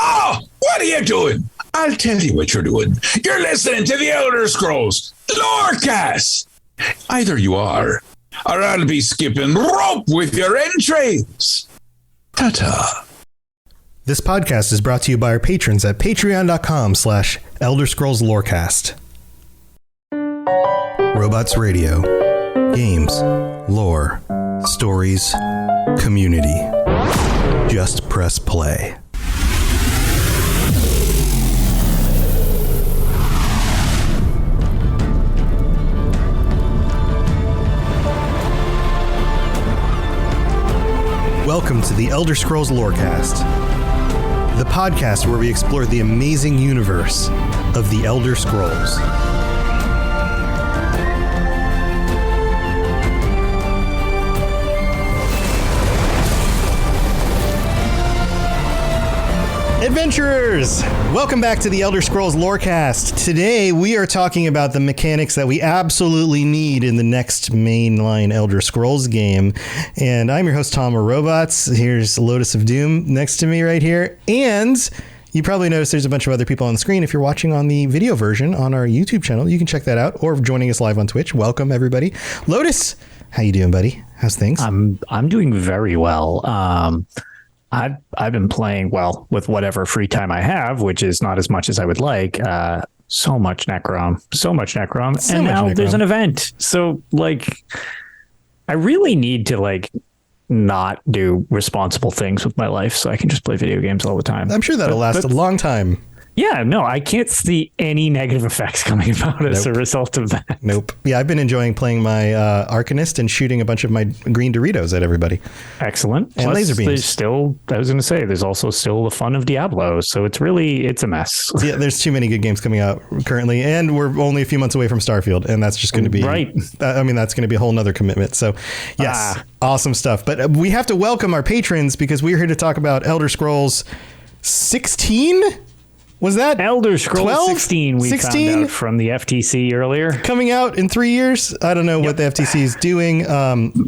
Oh, what are you doing? I'll tell you what you're doing. You're listening to the Elder Scrolls Lorecast. Either you are, or I'll be skipping rope with your entrails. Ta-ta. This podcast is brought to you by our patrons at patreon.com/Elder Scrolls Lorecast. Robots Radio. Games. Lore. Stories. Community. Just press play. Welcome to the Elder Scrolls Lorecast, the podcast where we explore the amazing universe of the Elder Scrolls. Adventurers, welcome back to the Elder Scrolls Lorecast. Today we are talking about the mechanics that we absolutely need in the next mainline Elder Scrolls game. And I'm your host, Tom of Robots. Here's Lotus of Doom next to me right here. And you probably noticed there's a bunch of other people on the screen. If you're watching on the video version on our YouTube channel, you can check that out, or joining us live on Twitch. Welcome, everybody. Lotus, how you doing, buddy? How's things? I'm doing very well. I've been playing, well, with whatever free time I have, which is not as much as I would like. So much Necrom. And now there's an event. So, like, I really need to, not do responsible things with my life so I can just play video games all the time. I'm sure that'll last a long time. Yeah, no, I can't see any negative effects coming about as a result of that. Nope. Yeah, I've been enjoying playing my Arcanist and shooting a bunch of my green Doritos at everybody. Excellent. And plus, laser beams. There's still, I was going to say, there's also still the fun of Diablo. So it's a mess. Yeah, there's too many good games coming out currently. And we're only a few months away from Starfield. And that's just going to be, right. That's going to be a whole nother commitment. So yes, awesome stuff. But we have to welcome our patrons because we're here to talk about Elder Scrolls 16. Was that Elder Scrolls 12? 16 we 16? found out from the FTC earlier. Coming out in 3 years? I don't know what the FTC is doing.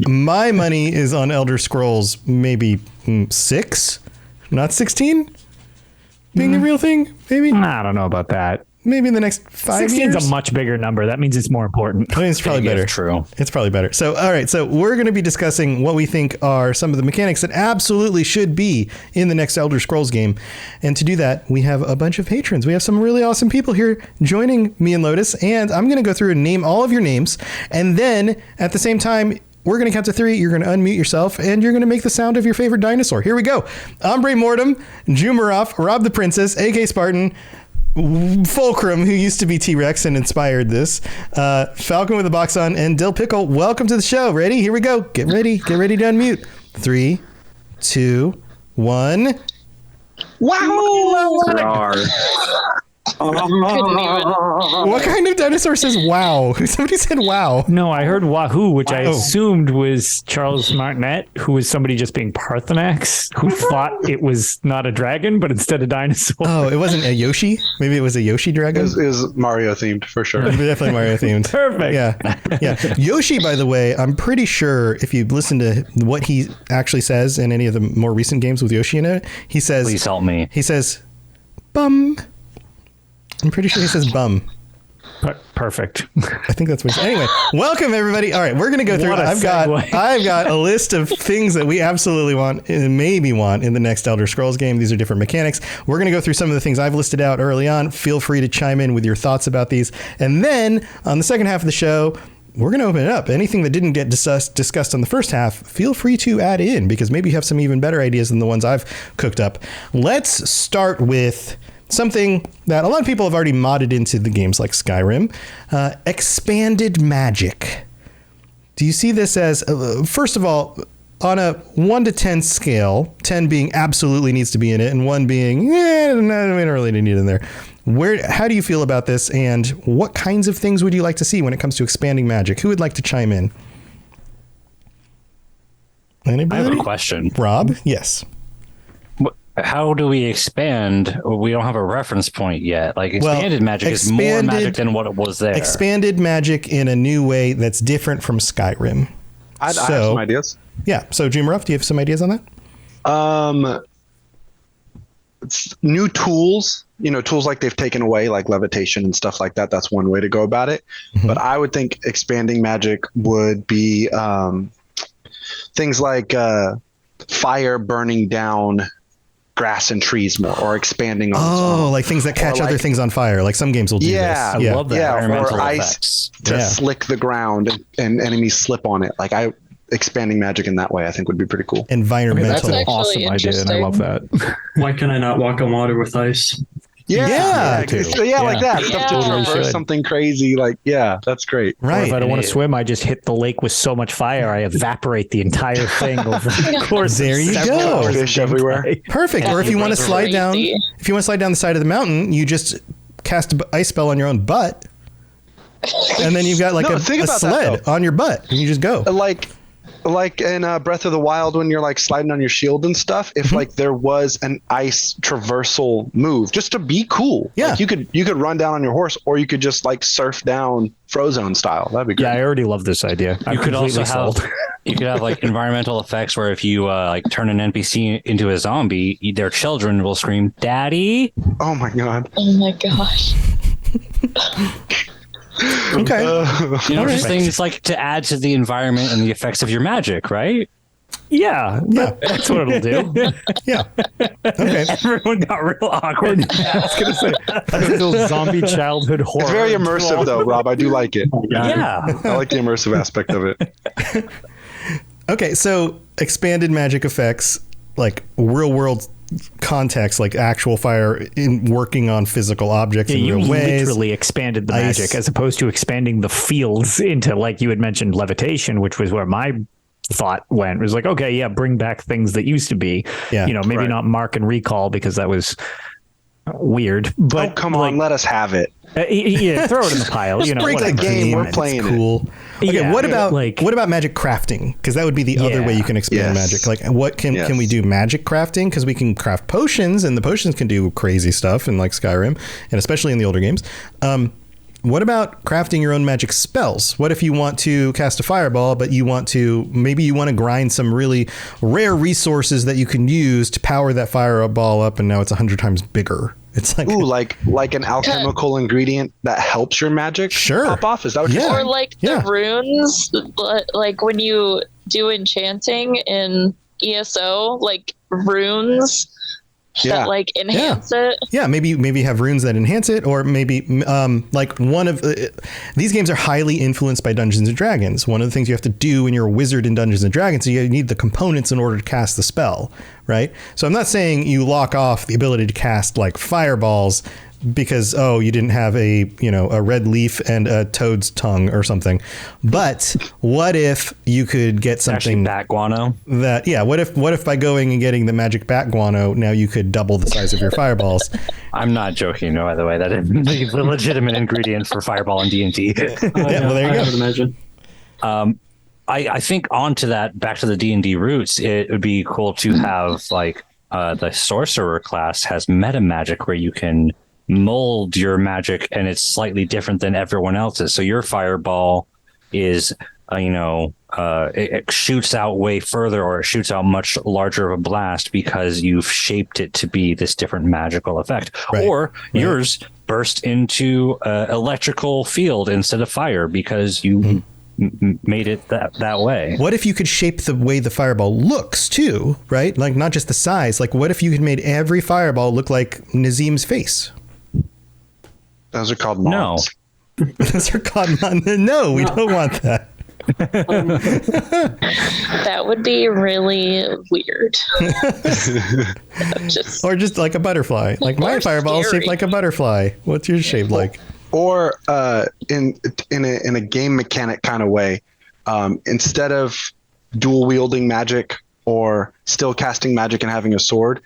My money is on Elder Scrolls maybe 6, not 16? Being the real thing, maybe? I don't know about that. Maybe in the next 5 years? 16's a much bigger number. That means it's more important. I mean, it's probably better. True. It's probably better. So, all right. So we're going to be discussing what we think are some of the mechanics that absolutely should be in the next Elder Scrolls game. And to do that, we have a bunch of patrons. We have some really awesome people here joining me and Lotus. And I'm going to go through and name all of your names. And then at the same time, we're going to count to 3. You're going to unmute yourself, and you're going to make the sound of your favorite dinosaur. Here we go. Ombre Mortem, Jumarov, Rob the Princess, AK Spartan, Fulcrum, who used to be T-Rex and inspired this, Falcon with a box on, and Dill Pickle. Welcome to the show. Ready? Here we go. Get ready to unmute. 3, 2, 1. Wow! What kind of dinosaur says wow? Somebody said wow. No, I heard Wahoo, which I assumed was Charles Martinet, who was somebody just being Parthenax, who thought it was not a dragon, but instead a dinosaur. Oh, it wasn't a Yoshi? Maybe it was a Yoshi dragon? It is Mario themed for sure. Definitely Mario themed. Perfect. Yeah. Yoshi, by the way, I'm pretty sure if you listen to what he actually says in any of the more recent games with Yoshi in it, he says... Please help me. He says, bum. I'm pretty sure he says bum. Perfect. I think that's what he said. Anyway, welcome everybody. All right, we're going to go through. I've got a list of things that we absolutely want and maybe want in the next Elder Scrolls game. These are different mechanics. We're going to go through some of the things I've listed out early on. Feel free to chime in with your thoughts about these. And then on the second half of the show, we're going to open it up. Anything that didn't get discussed on the first half, feel free to add in because maybe you have some even better ideas than the ones I've cooked up. Let's start with something that a lot of people have already modded into the games like Skyrim, expanded magic. Do you see this as, first of all, on a 1 to 10 scale, 10 being absolutely needs to be in it and 1 being, no, we don't really need it in there. How do you feel about this, and what kinds of things would you like to see when it comes to expanding magic? Who would like to chime in? Anybody? I have a question. Rob? Yes. How do we expand? We don't have a reference point yet. Like expanded magic is more magic than what it was there. Expanded magic in a new way that's different from Skyrim. I have some ideas. Yeah. So Jumarov, do you have some ideas on that? new tools, tools like they've taken away, like levitation and stuff like that. That's one way to go about it. Mm-hmm. But I would think expanding magic would be things like fire burning down grass and trees more, or expanding on its own. Like things that catch other things on fire. Like some games will do this. I love that. Yeah, or ice to slick the ground and enemies slip on it. Like expanding magic in that way, I think would be pretty cool. Environmental. That's an awesome idea, and I love that. Why can I not walk on water with ice? Yeah, like that. Stuff to traverse something crazy. Like, that's great. Right. Or if I don't want to swim, I just hit the lake with so much fire, I evaporate the entire thing over the course. There you go. Fish everywhere. Perfect. Or if you want to slide down, the side of the mountain, you just cast an ice spell on your own butt, and then you've got like a sled on your butt, and you just go. Like in Breath of the Wild, when you're like sliding on your shield and stuff, if like there was an ice traversal move, just to be cool, like you could run down on your horse, or you could just like surf down Frozone style. That'd be great. Yeah, I already love this idea. You could also have like environmental effects where if you like turn an NPC into a zombie, their children will scream, "Daddy!" Oh my god! Oh my gosh! Okay. Just things like to add to the environment and the effects of your magic, right? Yeah, that's what it'll do. Yeah. Okay. Everyone got real awkward. I was gonna say that's a little zombie childhood horror. It's very immersive, though, Rob. I do like it. Yeah, I like the immersive aspect of it. Okay, so expanded magic effects, like real world context, like actual fire in working on physical objects in real ways. Literally expanded the magic as opposed to expanding the fields into, like you had mentioned, levitation, which was where my thought went. It was like, okay, bring back things that used to be, maybe not mark and recall because that was weird. But come on, let us have it. Throw it in the pile. Break the game. We're playing cool. Okay, what about magic crafting? Because that would be the other way you can expand magic. Like, what can we do magic crafting? Because we can craft potions, and the potions can do crazy stuff in like Skyrim, and especially in the older games. What about crafting your own magic spells? What if you want to cast a fireball, but you want to grind some really rare resources that you can use to power that fireball up, and now it's 100 times bigger? It's like like an alchemical ingredient that helps your magic pop off. Is that what you're saying? Or like the runes, like when you do enchanting in ESO, like runes that like enhance it. Yeah, maybe have runes that enhance it, or maybe like one of these games are highly influenced by Dungeons and Dragons. One of the things you have to do when you're a wizard in Dungeons and Dragons, you need the components in order to cast the spell, right? So I'm not saying you lock off the ability to cast like fireballs because you didn't have a red leaf and a toad's tongue or something. But what if you could get something bat guano? What if by going and getting the magic bat guano, now you could double the size of your fireballs? I'm not joking. No, by the way, that is the legitimate ingredient for fireball and D&D. Well, there you go. I would imagine. I think onto that, back to the D&D roots, it would be cool to have like the sorcerer class has meta magic where you can mold your magic and it's slightly different than everyone else's. So your fireball is, it shoots out way further, or it shoots out much larger of a blast because you've shaped it to be this different magical effect. Right. Or yours burst into electrical field instead of fire because you made it that way. What if you could shape the way the fireball looks too, right? Like not just the size. Like what if you had made every fireball look like Nazim's face? Those are called mods. No. Those are called mods. No, we don't want that. That would be really weird. Or just like a butterfly. Like my fireball is shaped like a butterfly. What's yours shaped like? Or in a game mechanic kind of way, instead of dual wielding magic or still casting magic and having a sword,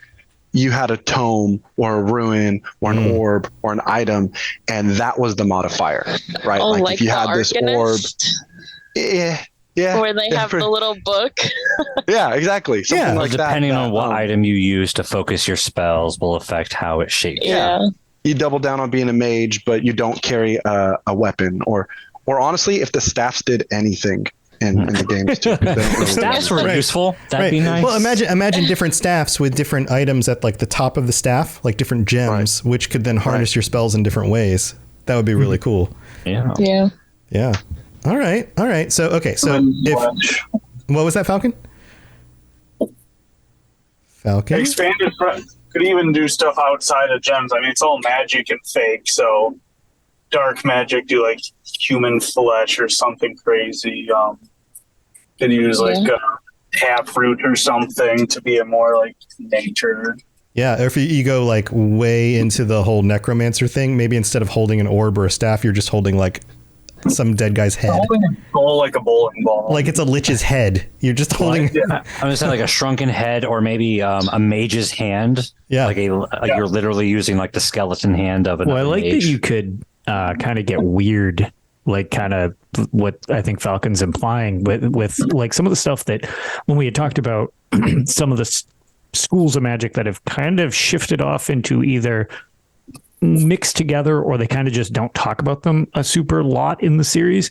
you had a tome or a ruin or an orb or an item, and that was the modifier, right? Oh, like if you had this orb, where they have the little book. Yeah, exactly. Something like depending that. on what item you use to focus your spells will affect how it shapes. Yeah. You double down on being a mage, but you don't carry a weapon, or honestly, if the staffs did anything, in the games too. If staffs were useful, that'd be nice. Well, imagine different staffs with different items at like the top of the staff, like different gems, which could then harness your spells in different ways. That would be really cool. Yeah. Yeah. All right. So what was that, Falcon? Expanded could even do stuff outside of gems. I mean, it's all magic and fake, so dark magic do like human flesh or something crazy. Could use like a half root or something to be a more like nature. Yeah, or if you go like way into the whole necromancer thing, maybe instead of holding an orb or a staff, you're just holding like some dead guy's head. Holding a bowl like a bowling ball. Like it's a lich's head. You're just holding. I'm gonna say like a shrunken head, or maybe a mage's hand. Yeah, like you're literally using like the skeleton hand of an. Well, I like that you could kind of get weird, like kind of what I think Falcon's implying with like some of the stuff that when we had talked about some of the schools of magic that have kind of shifted off into either mixed together or they kind of just don't talk about them a super lot in the series.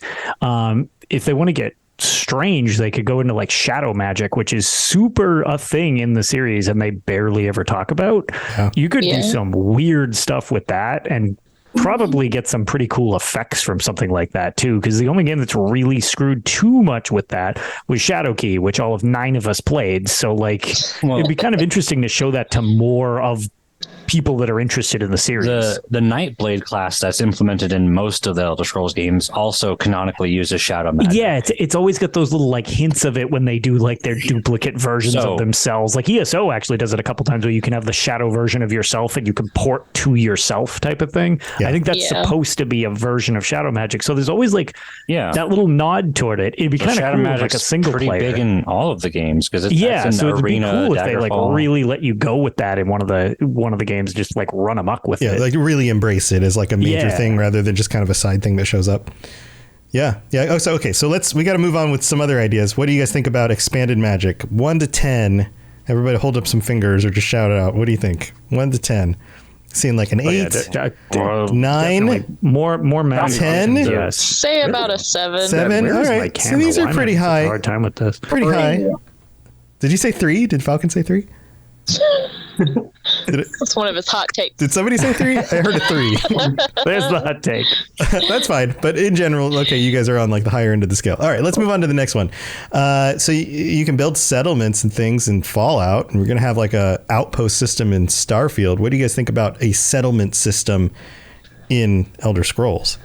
If they want to get strange, they could go into like shadow magic, which is super a thing in the series and they barely ever talk about. Yeah. You could do some weird stuff with that and probably get some pretty cool effects from something like that too, because the only game that's really screwed too much with that was Shadowkey, which all of 9 of us played. So like it'd be kind of interesting to show that to more of people that are interested in the series. The Nightblade class that's implemented in most of the Elder Scrolls games also canonically uses shadow magic. Yeah, it's always got those little like hints of it when they do like their duplicate versions of themselves. Like ESO actually does it a couple times where you can have the shadow version of yourself and you can port to yourself type of thing. Yeah. I think that's supposed to be a version of shadow magic. So there's always like that little nod toward it. It'd be kind of cool, like a single pretty player. Big in all of the games because it's so it'd be cool if they like really let you go with that in one of the games, just like run amok with it. Yeah, like really embrace it as like a major thing rather than just kind of a side thing that shows up. Yeah. Oh, so okay. So we got to move on with some other ideas. What do you guys think about expanded magic? 1 to 10. Everybody hold up some fingers or just shout it out. What do you think? 1 to 10. Seeing like an 8, 9, more magic. 10. Yes. Say about a 7. 7. All right. So these are pretty high. Hard time with this. Pretty high. Did you say 3? Did Falcon say 3? That's one of his hot takes. Did somebody say 3? I heard a 3. There's the hot take. That's fine. But in general, okay, you guys are on like the higher end of the scale. All right, let's move on to the next one. So you can build settlements and things in Fallout, and we're going to have like a outpost system in Starfield. What do you guys think about a settlement system in Elder Scrolls?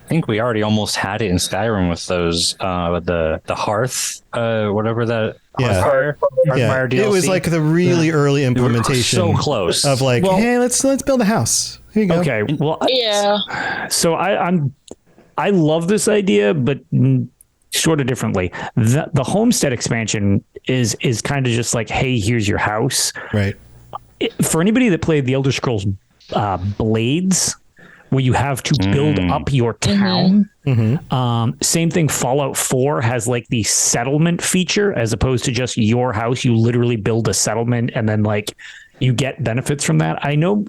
I think we already almost had it in Skyrim with those the hearth, whatever that. Yeah, DLC. It was like the really early implementation. So close of like, hey, let's build a house. Here you go. Okay, well, So I love this idea, but sort of differently. The homestead expansion is kind of just like, hey, here's your house. Right. For anybody that played the Elder Scrolls Blades, where you have to build up your town. Same thing. Fallout 4 has like the settlement feature as opposed to just your house. You literally build a settlement and then like you get benefits from that. I know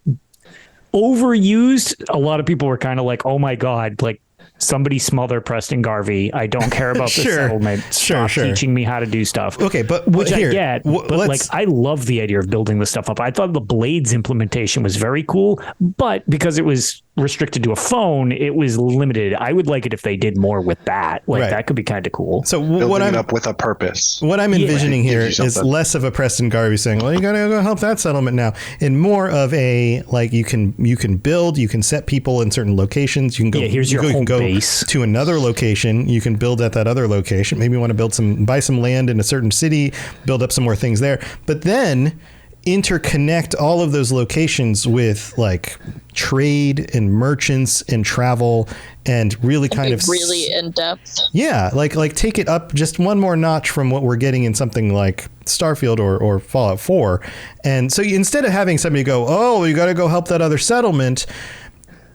overused. A lot of people were kind of like, oh my God, like somebody smother Preston Garvey. I don't care about the settlement. Stop teaching me how to do stuff. Okay, but which I get. But like, I love the idea of building this stuff up. I thought the Blades implementation was very cool, but because it was restricted to a phone, it was limited. I would like it if they did more with that. Like that could be kind of cool. So what I'm up with a purpose. What I'm envisioning here is less of a Preston Garvey saying, "Well, you got to go help that settlement now," and more of a like you can build, you can set people in certain locations. You can go. Here's your home base to another location. You can build at that other location. Maybe you want to buy some land in a certain city, build up some more things there, but then interconnect all of those locations with like trade and merchants and travel and really kind of really in depth. Yeah, like take it up just one more notch from what we're getting in something like Starfield or Fallout 4. And so instead of having somebody go, oh, you got to go help that other settlement,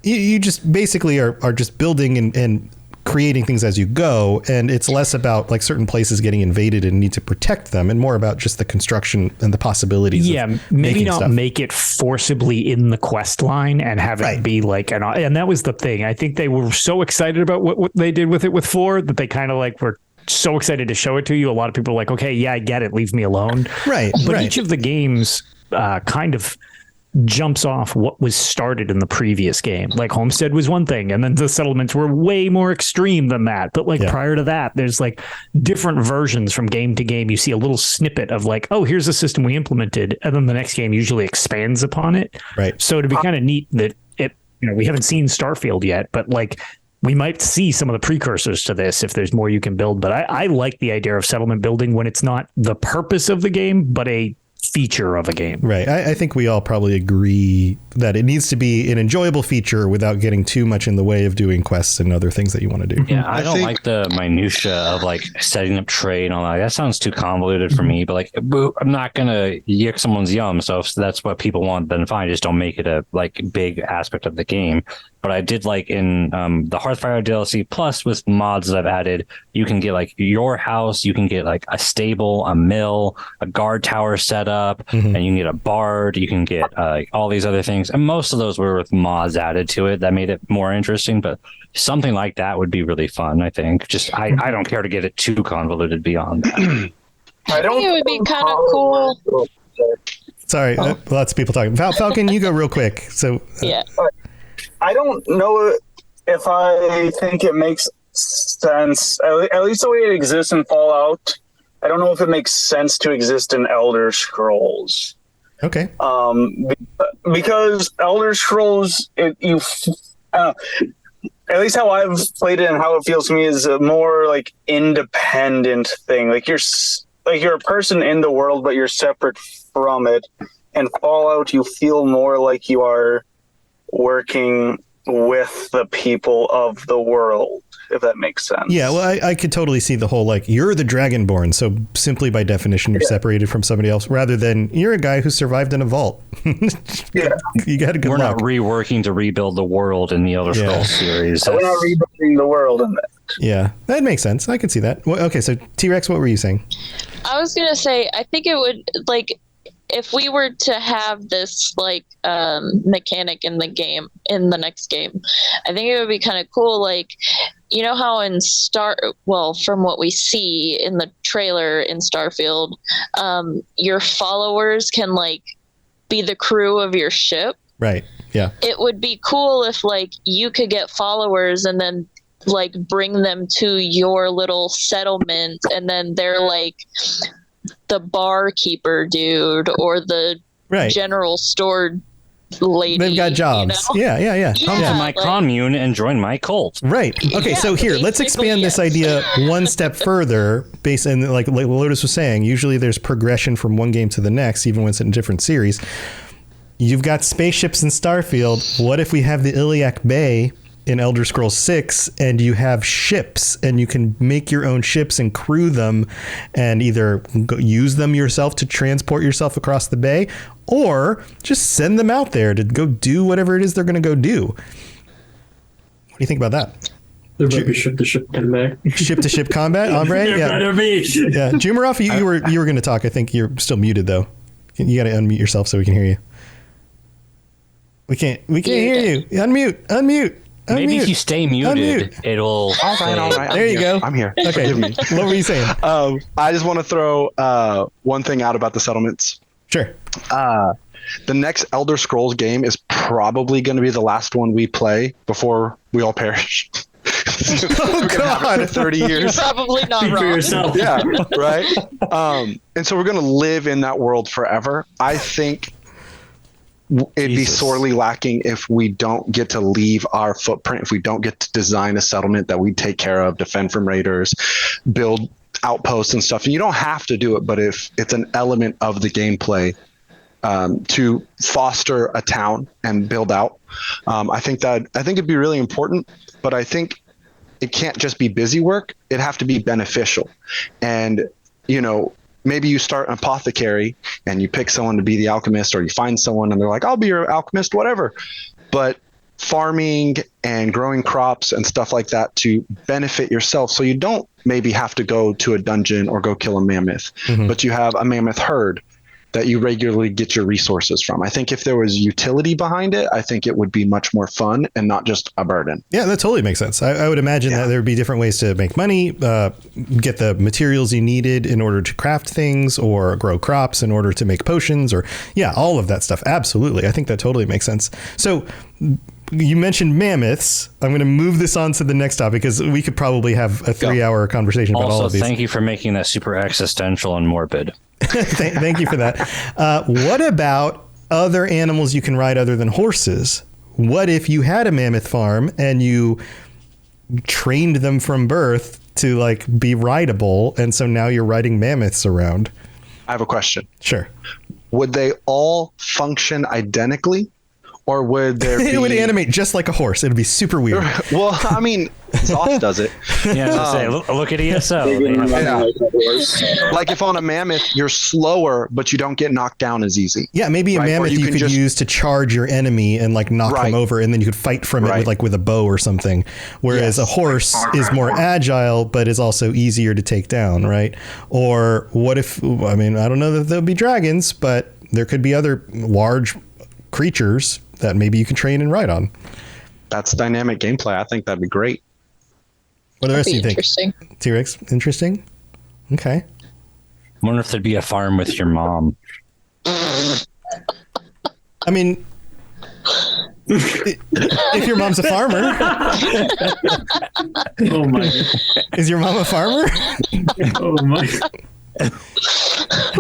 you just basically are just building and creating things as you go, and it's less about like certain places getting invaded and need to protect them and more about just the construction and the possibilities. Yeah, maybe not make it forcibly in the quest line and have it be like and that was the thing. I think they were so excited about what they did with it with 4 that they kind of like were so excited to show it to you. A lot of people are like, okay, yeah, I get it. Leave me alone. Right. But each of the games kind of jumps off what was started in the previous game. Like Homestead was one thing, and then the settlements were way more extreme than that. But like prior to that, there's like different versions from game to game. You see a little snippet of like, oh, here's a system we implemented, and then the next game usually expands upon it. Right. So it'd be kind of neat that we haven't seen Starfield yet, but like we might see some of the precursors to this if there's more you can build. But I like the idea of settlement building when it's not the purpose of the game, but a feature of a game. Right. I think we all probably agree that it needs to be an enjoyable feature without getting too much in the way of doing quests and other things that you want to do. Yeah, I don't like the minutia of like setting up trade and all that. That sounds too convoluted for me, but like I'm not gonna yick someone's yum, so if that's what people want, then fine, just don't make it a like big aspect of the game. But I did like in the Hearthfire DLC plus with mods that I've added, you can get like your house, you can get like a stable, a mill, a guard tower set up, and you can get a bard, you can get all these other things. And most of those were with mods added to it that made it more interesting. But something like that would be really fun, I think. Just I don't care to get it too convoluted beyond that. I think it would be kind of cool. Sorry, lots of people talking. Falcon, you go real quick. So yeah. I don't know if I think it makes sense, at least the way it exists in Fallout. I don't know if it makes sense to exist in Elder Scrolls. Okay. Because Elder Scrolls, at least how I've played it and how it feels to me, is a more like independent thing. Like you're a person in the world, but you're separate from it. And Fallout, you feel more like you are working with the people of the world, if that makes sense. Yeah, well, I could totally see the whole, like, you're the Dragonborn, so simply by definition, you're separated from somebody else, rather than you're a guy who survived in a vault. Yeah. You got a good We're luck. not reworking to rebuild the world in the Elder Scrolls series. We're not rebuilding the world in that. Yeah, that makes sense. I can see that. Well, okay, so T-Rex, what were you saying? I was going to say, I think it would, like, if we were to have this like mechanic in the game, in the next game, I think it would be kind of cool. Like, you know how in from what we see in the trailer in Starfield, your followers can like be the crew of your ship. Right. Yeah. It would be cool if like you could get followers and then like bring them to your little settlement, and then they're like the barkeeper dude or the general store lady. They've got jobs. You know? Yeah. Come to my commune and join my cult. Right. Okay, Yeah, so here, let's expand this idea one step further. Based on, like Lotus was saying, usually there's progression from one game to the next, even when it's in a different series. You've got spaceships in Starfield. What if we have the Iliac Bay in Elder Scrolls 6, and you have ships, and you can make your own ships and crew them, and either use them yourself to transport yourself across the bay, or just send them out there to go do whatever it is they're going to go do. What do you think about that? There might be ship-to-ship combat. Ship-to-ship combat, Ombre? There Yeah. better be. Yeah, Jumaroff, you were going to talk. I think you're still muted though. You got to unmute yourself so we can hear you. We can't hear you. Unmute. Maybe if you stay muted, it'll. All right. There you go. I'm here. Okay. Forgive me. What were you saying? I just want to throw one thing out about the settlements. Sure. The next Elder Scrolls game is probably going to be the last one we play before we all perish. Oh God! For 30 years. You're probably not Speak for wrong. yourself. Yeah. Right. And so we're going to live in that world forever. I think it'd be sorely lacking if we don't get to leave our footprint, if we don't get to design a settlement that we take care of, defend from raiders, build outposts and stuff. And you don't have to do it, but if it's an element of the gameplay to foster a town and build out, I think it'd be really important. But I think it can't just be busy work. It'd have to be beneficial. And, maybe you start an apothecary and you pick someone to be the alchemist, or you find someone and they're like, I'll be your alchemist, whatever. But farming and growing crops and stuff like that to benefit yourself. So you don't maybe have to go to a dungeon or go kill a mammoth, but you have a mammoth herd that you regularly get your resources from. I think if there was utility behind it, I think it would be much more fun and not just a burden. Yeah, that totally makes sense. I would imagine that there would be different ways to make money, get the materials you needed in order to craft things or grow crops in order to make potions or all of that stuff. Absolutely. I think that totally makes sense. So you mentioned mammoths. I'm going to move this on to the next topic because we could probably have a 3-hour conversation about all of these. Also, thank you for making that super existential and morbid. Thank you for that. What about other animals you can ride other than horses? What if you had a mammoth farm and you trained them from birth to like be rideable, and so now you're riding mammoths around? I have a question. Sure. Would they all function identically? Or would there be... It would animate just like a horse. It would be super weird. Well, I mean, Zoth does it. Yeah, I was gonna say, look at ESO. Like if on a mammoth, you're slower, but you don't get knocked down as easy. Yeah, maybe a mammoth you could use to charge your enemy and like knock them over, and then you could fight from it with a bow or something. Whereas a horse is more agile, but is also easier to take down, right? Or what if, I mean, I don't know that there'll be dragons, but there could be other large creatures that maybe you can train and ride on. That's dynamic gameplay. I think that'd be great. What the rest do you think? T-Rex, interesting? Okay. I wonder if there'd be a farm with your mom. I mean, if your mom's a farmer. Oh my. Is your mom a farmer? Oh my.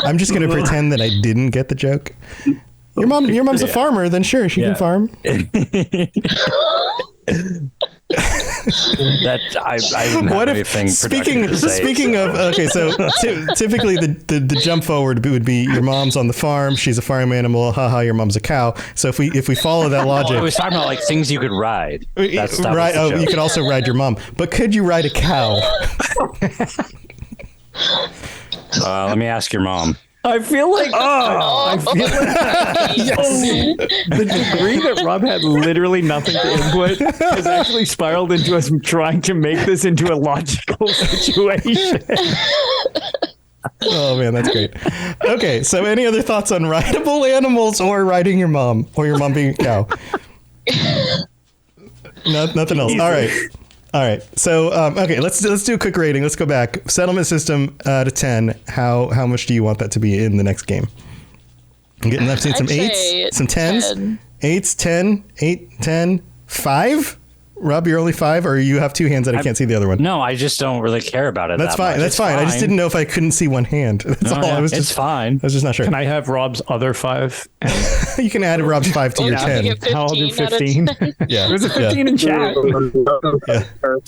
I'm just going to pretend that I didn't get the joke. Your mom's a farmer, then sure, she can farm. That I didn't have anything speaking of, okay, so typically the jump forward would be your mom's on the farm, she's a farm animal, haha, your mom's a cow. So if we follow that logic, I was talking about like things you could ride. That right? Oh, you could also ride your mom, but could you ride a cow? Let me ask your mom. I feel like the degree that Rob had literally nothing to input has actually spiraled into us trying to make this into a logical situation. Oh man, that's great. Okay, so any other thoughts on rideable animals or riding your mom or your mom being a cow? Nothing else. All right. So, okay, let's do a quick rating. Let's go back. Settlement system out of 10. How much do you want that to be in the next game? I've seen some 8s, some 10s, 8s, 10, 8, 10, 5. Rob, you're only 5, or you have 2 hands and I can't see the other one? No, I just don't really care about it. That's fine. That's fine. I just didn't know if I couldn't see one hand. That's all. Yeah, it's fine. I was just not sure. Can I have Rob's other 5? You can add Rob's 5 to your 10. I'll do 15. Yeah. There's a 15 in chat.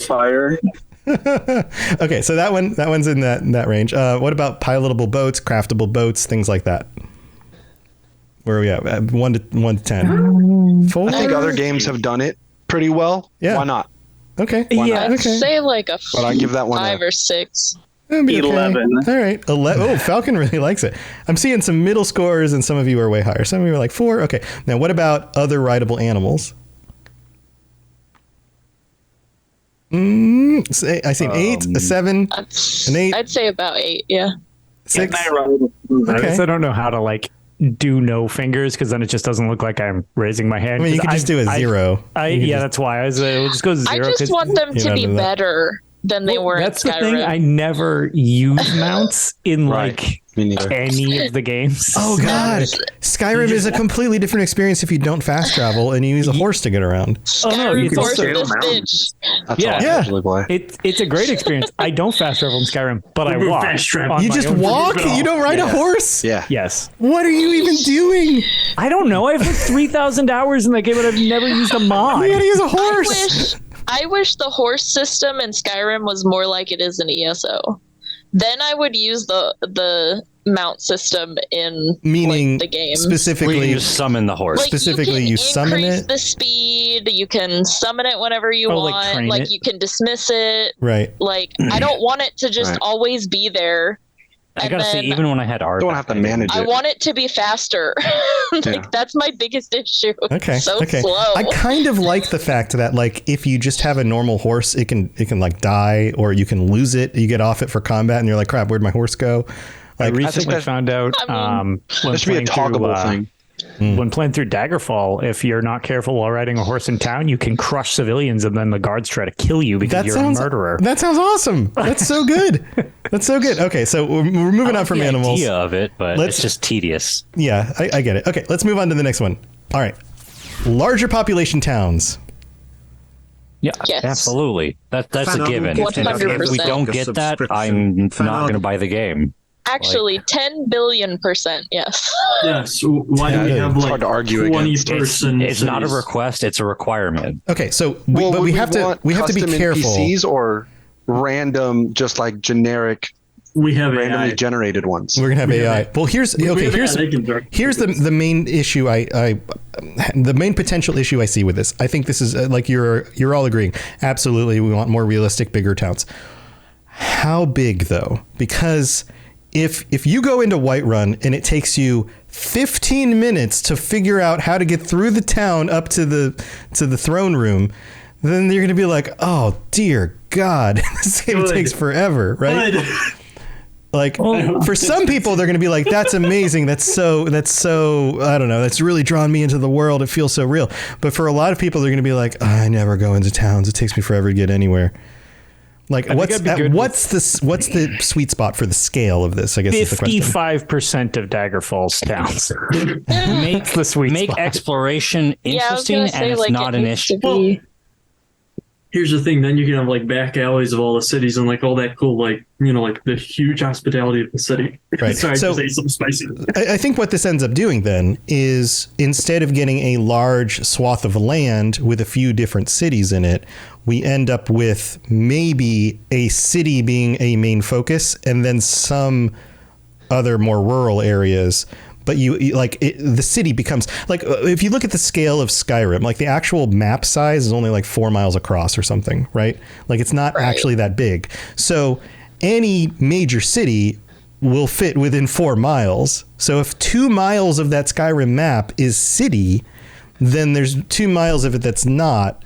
Fire. Okay, so that one's in that range. What about pilotable boats, craftable boats, things like that? Where are we at? 1 to 10. 4? I think other games have done it pretty well. Yeah. Why not? Okay. I'd say like a But I give that one 5 or 6. 11. All right. 11. Oh, Falcon really likes it. I'm seeing some middle scores and some of you are way higher. Some of you are like 4. Okay. Now, what about other rideable animals? I see an 8, a 7, an 8. I'd say about 8, yeah. 6. I guess I don't know how to like do no fingers because then it just doesn't look like I'm raising my hand. I mean, you could just do a 0. That's why I was we'll just go 0. I just want them to be better than they were in Skyrim. That's the thing. I never use mounts in like any of the games. Oh God, Skyrim is a completely different experience if you don't fast travel and you use a horse to get around. Skyrim horse this bitch. It's a great experience. I don't fast travel in Skyrim, but I walk. You just walk? You don't ride a horse? Yeah. Yes. What are you even doing? I don't know. I have like 3,000 hours in that game, but I've never used a mod. You gotta use a horse. I wish the horse system in Skyrim was more like it is in ESO. Then I would use the mount system in the game. Specifically, you summon the horse. Like, specifically, you summon it. Increase the speed. You can summon it whenever you want. Like you can dismiss it. Right. Like I don't want it to just always be there. I gotta say, even when I had art, don't have to manage it. I want it to be faster. That's my biggest issue. Okay. So okay. slow. I kind of like the fact that like if you just have a normal horse, it can like die or you can lose it. You get off it for combat and you're like, crap, where'd my horse go? I recently found out there should be a toggable thing. When playing through Daggerfall, if you're not careful while riding a horse in town, you can crush civilians and then the guards try to kill you because you're a murderer. That sounds awesome. That's so good. That's so good. Okay, so we're moving on from animals. Idea of it, but it's just tedious. Yeah, I get it. Okay, let's move on to the next one. All right. Larger population towns. Yeah, Yes. absolutely. That's a given. 100%. If we don't get that, I'm not going to buy the game. Actually, 10 billion%, yes. Yeah, so why do we have it's like hard to argue 20 against. person It's not a cities? request; it's a requirement. Okay, so Would we have to be custom careful. NPCs or random, just like generic, We have randomly AI. generated ones. We're gonna have We have AI. it. Well, here's We okay. have Here's AI, they can direct the main issue. The main potential issue I see with this. I think this is like you're all agreeing. Absolutely, we want more realistic, bigger towns. How big though? Because if you go into Whiterun and it takes you 15 minutes to figure out how to get through the town up to the throne room, then you're going to be like, oh dear God, this game takes forever, right? Good. Like for some people, they're going to be like, that's amazing. That's so, I don't know. That's really drawn me into the world. It feels so real. But for a lot of people, they're going to be like, I never go into towns. It takes me forever to get anywhere. Like what's the sweet spot for the scale of this? I guess is the question. 55% of Daggerfall's towns make the sweet Make spot. exploration Yeah, I was interesting, gonna say, and it's like, not it an needs issue. to be- Here's the thing, then you can have like back alleys of all the cities and like all that cool, like, you know, like the huge hospitality of the city. Right. Sorry, So- to say something spicy. I think what this ends up doing then is instead of getting a large swath of land with a few different cities in it, we end up with maybe a city being a main focus and then some other more rural areas. But the city becomes like, if you look at the scale of Skyrim, like the actual map size is only like 4 miles across or something, right? Like it's not actually that big. So any major city will fit within 4 miles. So if 2 miles of that Skyrim map is city, then there's 2 miles of it that's not,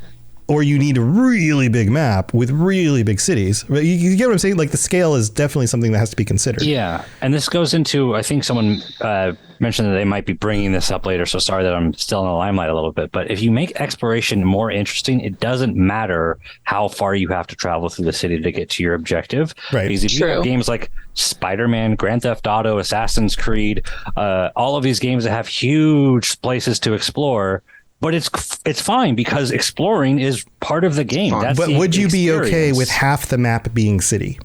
or you need a really big map with really big cities. You get what I'm saying? Like the scale is definitely something that has to be considered. Yeah, and this goes into, I think someone mentioned that they might be bringing this up later, so sorry that I'm still in the limelight a little bit, but if you make exploration more interesting, it doesn't matter how far you have to travel through the city to get to your objective. Right. Because if you have games like Spider-Man, Grand Theft Auto, Assassin's Creed, all of these games that have huge places to explore, but it's fine because exploring is part of the game. That's But the would you be okay experience. with half the map being city?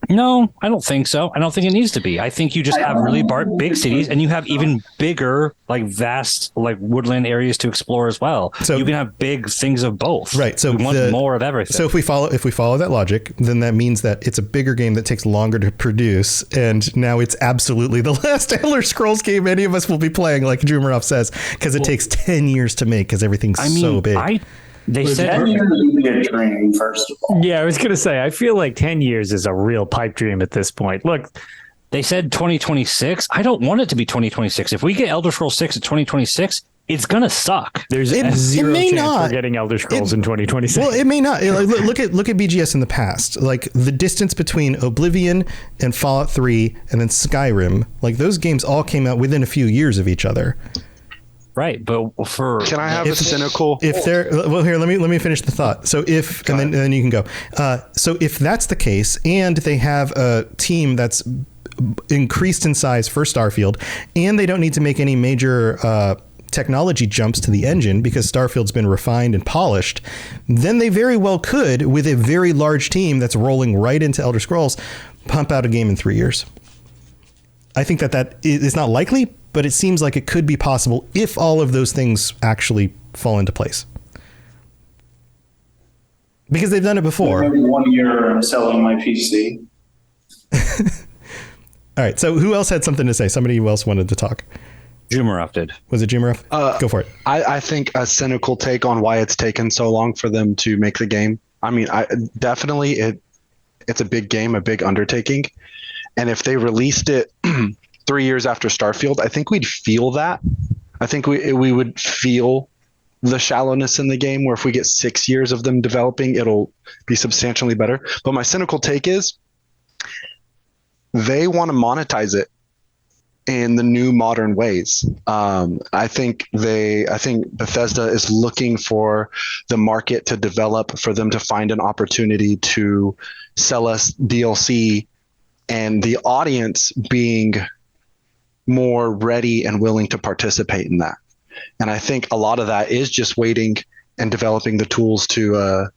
No, I don't think so. I don't think it needs to be. I think you just have really big cities, and you have even bigger, like vast, like woodland areas to explore as well. So you can have big things of both. Right. So we want more of everything. So if we follow that logic, then that means that it's a bigger game that takes longer to produce, and now it's absolutely the last Elder Scrolls game any of us will be playing, like Jumarov says, because it takes 10 years to make because everything's so big. They said 10 years would be a dream, first of all. Yeah, I was going to say, I feel like 10 years is a real pipe dream at this point. Look, they said 2026. I don't want it to be 2026. If we get Elder Scrolls 6 at 2026, it's going to suck. There's zero chance we're getting Elder Scrolls in 2026. Well, it may not. Look at BGS in the past. Like the distance between Oblivion and Fallout 3 and then Skyrim, like those games all came out within a few years of each other. Right, but can I have a cynical? If they're here, let me finish the thought. So and then you can go. So if that's the case, and they have a team that's increased in size for Starfield, and they don't need to make any major technology jumps to the engine because Starfield's been refined and polished, then they very well could, with a very large team that's rolling right into Elder Scrolls, pump out a game in 3 years. I think that is not likely, but it seems like it could be possible if all of those things actually fall into place. Because they've done it before. Maybe 1 year I'm selling my PC. All right. So who else had something to say? Somebody else wanted to talk. Jumarov did. Was it Jumarov? Go for it. I think a cynical take on why it's taken so long for them to make the game. I mean, it's a big game, a big undertaking. And if they released it 3 years after Starfield, I think we'd feel that. I think we would feel the shallowness in the game, where if we get 6 years of them developing, it'll be substantially better. But my cynical take is they want to monetize it in the new modern ways. I think Bethesda is looking for the market to develop, for them to find an opportunity to sell us DLC, and the audience being more ready and willing to participate in that. And I think a lot of that is just waiting and developing the tools to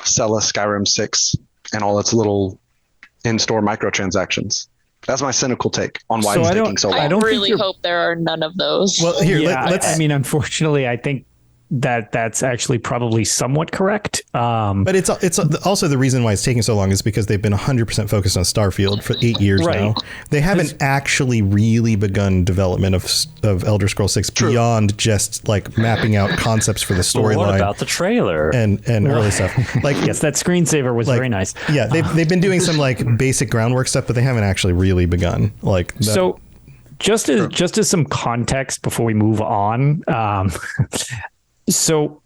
sell us Skyrim 6 and all its little in-store microtransactions. That's my cynical take on why it's taking so long. I really hope there are none of those. Well, here, I mean, unfortunately, I think that's actually probably somewhat correct. But it's also the reason why it's taking so long is because they've been 100% focused on Starfield for 8 years now. They haven't actually really begun development of Elder Scrolls 6 beyond just like mapping out concepts for the storyline. What about the trailer and early stuff? Like, yes, that screensaver was very nice. Yeah, they've been doing some like basic groundwork stuff, but they haven't actually really begun. Like so. Just as some context before we move on. So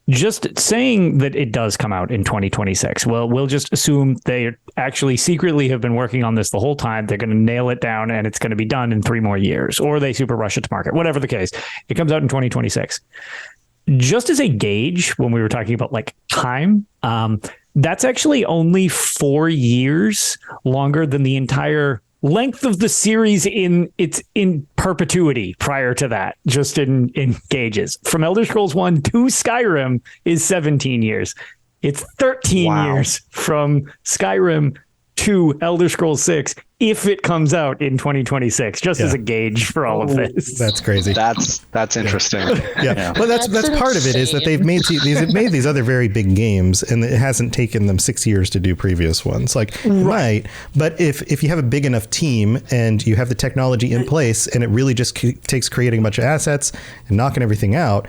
just saying that it does come out in 2026, well, we'll just assume they actually secretly have been working on this the whole time. They're going to nail it down and it's going to be done in 3 more years, or they super rush it to market, whatever the case. It comes out in 2026. Just as a gauge, when we were talking about like time, that's actually only 4 years longer than the entire length of the series in perpetuity prior to that, just in gauges. From Elder Scrolls 1 to Skyrim is 17 years. It's 13 years from Skyrim to Elder Scrolls 6 if it comes out in 2026, just as a gauge for all of this. That's crazy. That's interesting. Yeah. Well, that's part of it, is that they've made these other very big games, and it hasn't taken them 6 years to do previous ones. Like, right. But if you have a big enough team and you have the technology in place, and it really just takes creating a bunch of assets and knocking everything out,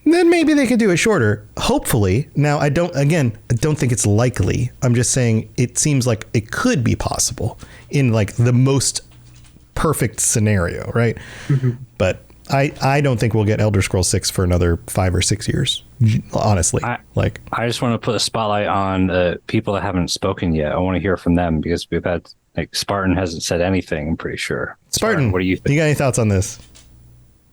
then maybe they could do it shorter. Hopefully. Now, I don't think it's likely. I'm just saying it seems like it could be possible in like the most perfect scenario, right? But I don't think we'll get Elder Scrolls 6 for another 5 or 6 years, honestly. I just want to put a spotlight on the people that haven't spoken yet. I want to hear from them, because we've had, like, Spartan hasn't said anything, I'm pretty sure. Spartan, what do you think? You got any thoughts on this?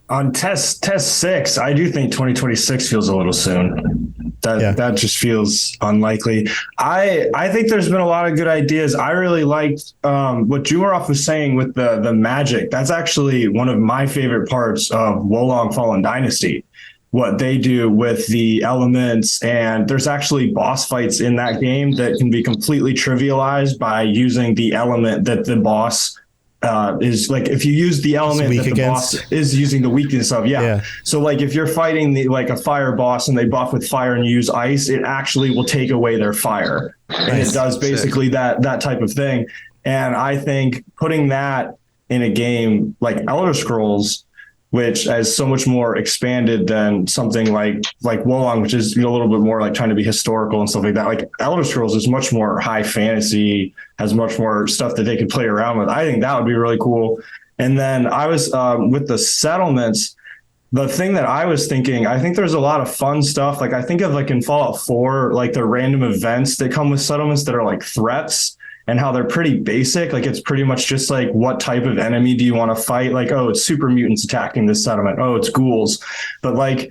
On test 6, I do think 2026 feels a little soon. That just feels unlikely. I think there's been a lot of good ideas. I really liked what Jumarov was saying with the magic. That's actually one of my favorite parts of Wolong Fallen Dynasty. What they do with the elements, and there's actually boss fights in that game that can be completely trivialized by using the element that the boss is, like, if you use the element that the boss is using the weakness of, So like if you're fighting a fire boss and they buff with fire and you use ice, it actually will take away their fire. And it does basically that type of thing. And I think putting that in a game like Elder Scrolls, which is so much more expanded than something like Wolong, which is a little bit more like trying to be historical and stuff like that. Like Elder Scrolls is much more high fantasy, has much more stuff that they could play around with. I think that would be really cool. And then I was with the settlements, the thing that I was thinking, I think there's a lot of fun stuff. Like I think of like in Fallout 4, like the random events that come with settlements that are like threats, and how they're pretty basic. Like it's pretty much just like, what type of enemy do you want to fight? Like, oh, it's super mutants attacking this settlement. Oh, it's ghouls. But like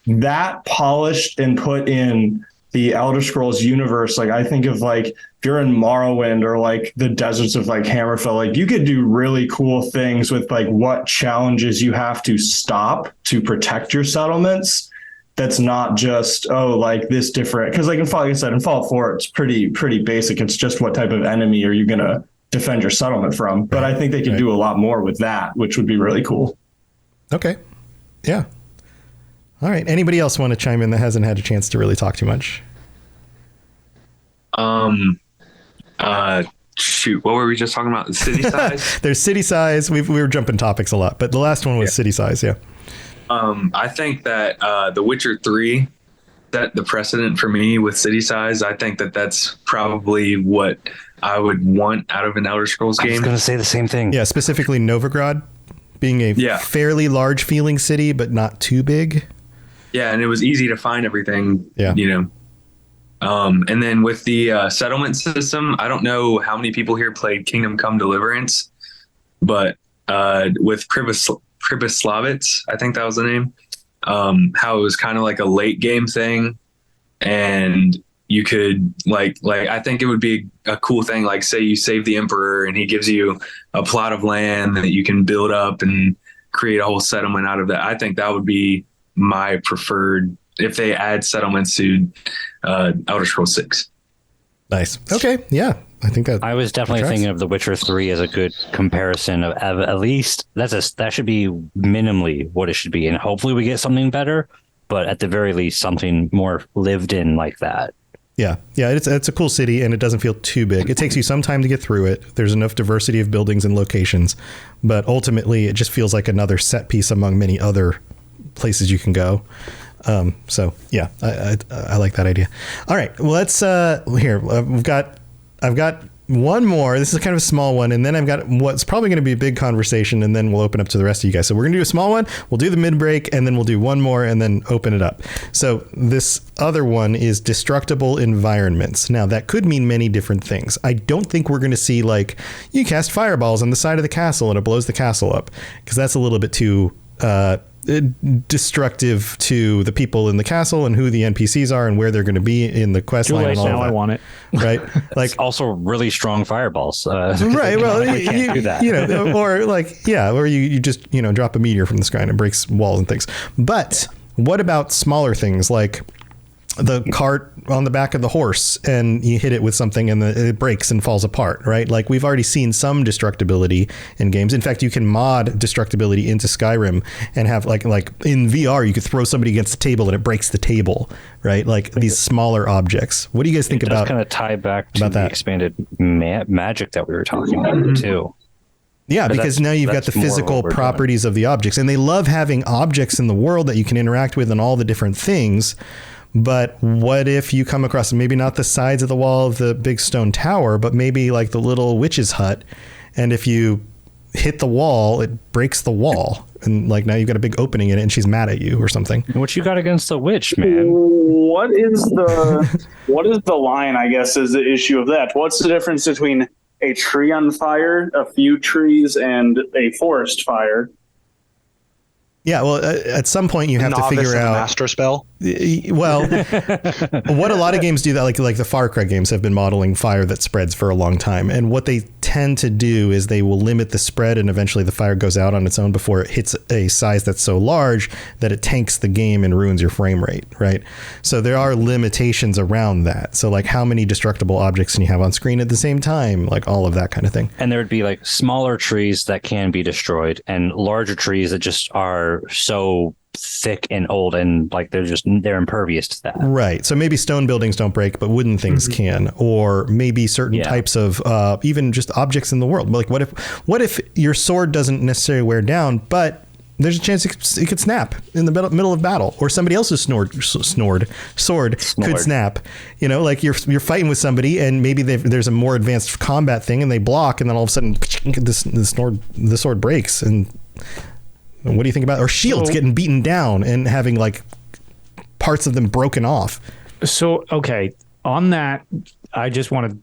that polished and put in the Elder Scrolls universe, like I think of like if you're in Morrowind or like the deserts of like Hammerfell, like you could do really cool things with like what challenges you have to stop to protect your settlements. That's not just, like this different, because like I said, in Fallout 4, it's pretty basic. It's just what type of enemy are you going to defend your settlement from. But I think they could do a lot more with that, which would be really cool. Okay. Yeah. All right. Anybody else want to chime in that hasn't had a chance to really talk too much? Shoot, what were we just talking about? City size? There's city size. We were jumping topics a lot, but the last one was city size. Yeah. I think that The Witcher 3 set the precedent for me with city size. I think that that's probably what I would want out of an Elder Scrolls game. I was going to say the same thing. Yeah, specifically Novigrad being a fairly large feeling city, but not too big. Yeah, and it was easy to find everything, And then with the settlement system, I don't know how many people here played Kingdom Come Deliverance, but with Pribyslavitz, I think that was the name, how it was kind of like a late game thing. And you could like I think it would be a cool thing, like say you save the emperor and he gives you a plot of land that you can build up and create a whole settlement out of that. I think that would be my preferred if they add settlements to Elder Scrolls 6. Nice. Okay. Yeah. I think that I was definitely thinking of The Witcher 3 as a good comparison of at least that should be minimally what it should be. And hopefully we get something better, but at the very least, something more lived in like that. Yeah. Yeah. It's a cool city and it doesn't feel too big. It takes you some time to get through it. There's enough diversity of buildings and locations, but ultimately it just feels like another set piece among many other places you can go. So yeah, I like that idea. All right, well, let's here. I've got one more. This is kind of a small one, and then I've got what's probably going to be a big conversation, and then we'll open up to the rest of you guys. So we're going to do a small one. We'll do the mid break, and then we'll do one more, and then open it up. So this other one is destructible environments. Now that could mean many different things. I don't think we're going to see like you cast fireballs on the side of the castle and it blows the castle up, because that's a little bit too destructive to the people in the castle and who the NPCs are and where they're going to be in the quest line. And all now of that. I want it. Right. Like it's also really strong fireballs. Right. Well, we can't do that. You know, or like, yeah, or you just, you know, drop a meteor from the sky and it breaks walls and things. But what about smaller things like the cart on the back of the horse and you hit it with something and it breaks and falls apart, right? Like we've already seen some destructibility in games. In fact, you can mod destructibility into Skyrim and have like in VR, you could throw somebody against the table and it breaks the table, right? Like these smaller objects. What do you guys think about? Kind of tie back to the expanded magic that we were talking about too. Yeah, but because now you've got the physical properties of the objects, and they love having objects in the world that you can interact with and all the different things. But what if you come across maybe not the sides of the wall of the big stone tower, but maybe like the little witch's hut. And if you hit the wall, it breaks the wall. And like now you've got a big opening in it and she's mad at you or something. What you got against the witch, man? What is the line, I guess, is the issue of that? What's the difference between a tree on fire, a few trees, and a forest fire? Yeah, well, at some point you have to figure out master spell. Well, what a lot of games do that, like the Far Cry games have been modeling fire that spreads for a long time, and what they tend to do is they will limit the spread, and eventually the fire goes out on its own before it hits a size that's so large that it tanks the game and ruins your frame rate, right? So there are limitations around that. So like how many destructible objects can you have on screen at the same time, like all of that kind of thing. And there would be like smaller trees that can be destroyed and larger trees that just are so thick and old and like they're impervious to that. Right. So maybe stone buildings don't break, but wooden things can, or maybe certain types of even just objects in the world. Like what if your sword doesn't necessarily wear down, but there's a chance it could snap in the middle of battle, or somebody else's sword could snap. You know, like you're fighting with somebody and maybe there's a more advanced combat thing and they block, and then all of a sudden the sword breaks. And what do you think about, or shields getting beaten down and having like parts of them broken off? So, okay, on that, I just want to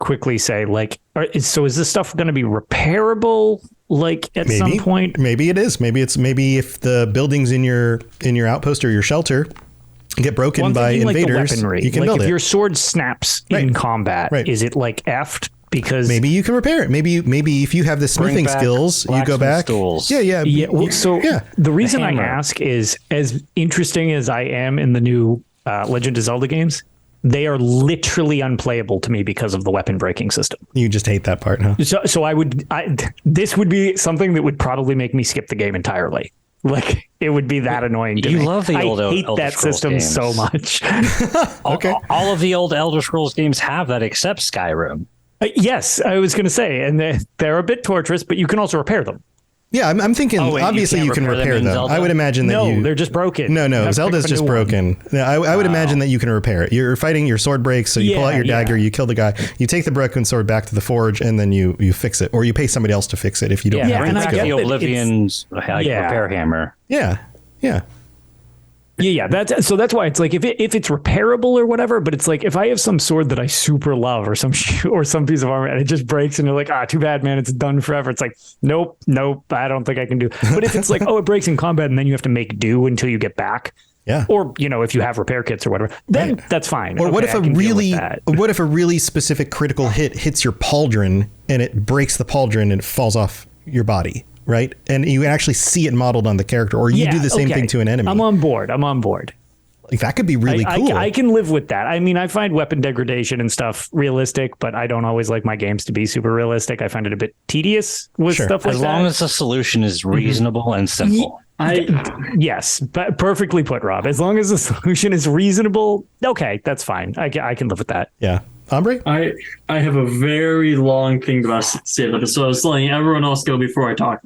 quickly say, like, so is this stuff going to be repairable? Like at some point? Maybe it is. Maybe if the buildings in your outpost or your shelter get broken by invaders, like you can build it. If your sword snaps in combat, is it like effed? Because maybe you can repair it. Maybe if you have the smithing skills, you go back. Stools. Yeah. The reason I ask is, as interesting as I am in the new Legend of Zelda games, they are literally unplayable to me because of the weapon breaking system. You just hate that part, huh? So this would be something that would probably make me skip the game entirely. Like it would be that annoying to me. You love the old I hate Elder that Scrolls system games. so much. Okay. All of the old Elder Scrolls games have that except Skyrim. Yes, I was going to say, and they're a bit torturous, but you can also repair them. Yeah, I'm thinking, obviously you can repair them. I would imagine that they're just broken. No, Zelda's just broken. I would imagine that you can repair it. You're fighting, your sword breaks, so you pull out your dagger, you kill the guy, you take the broken sword back to the forge, and then you fix it. Or you pay somebody else to fix it if you don't have the Oblivion's repair hammer. Yeah. That's why it's like if it's repairable or whatever, but it's like if I have some sword that I super love or some piece of armor and it just breaks and you're like, too bad, man, it's done forever. It's like, nope, I don't think I can do. But if it's like, it breaks in combat and then you have to make do until you get back. Yeah. Or, if you have repair kits or whatever, then that's fine. Or what if a really specific critical hit hits your pauldron and it breaks the pauldron and it falls off your body? Right. And you actually see it modeled on the character, or you do the same thing to an enemy. I'm on board. Like that could be really cool. I can live with that. I mean, I find weapon degradation and stuff realistic, but I don't always like my games to be super realistic. I find it a bit tedious with stuff like that. As long as the solution is reasonable and simple. Yes, but perfectly put, Rob. As long as the solution is reasonable, okay, that's fine. I can live with that. Yeah. Ombre? I have a very long thing to say about this, so I was letting everyone else go before I talk.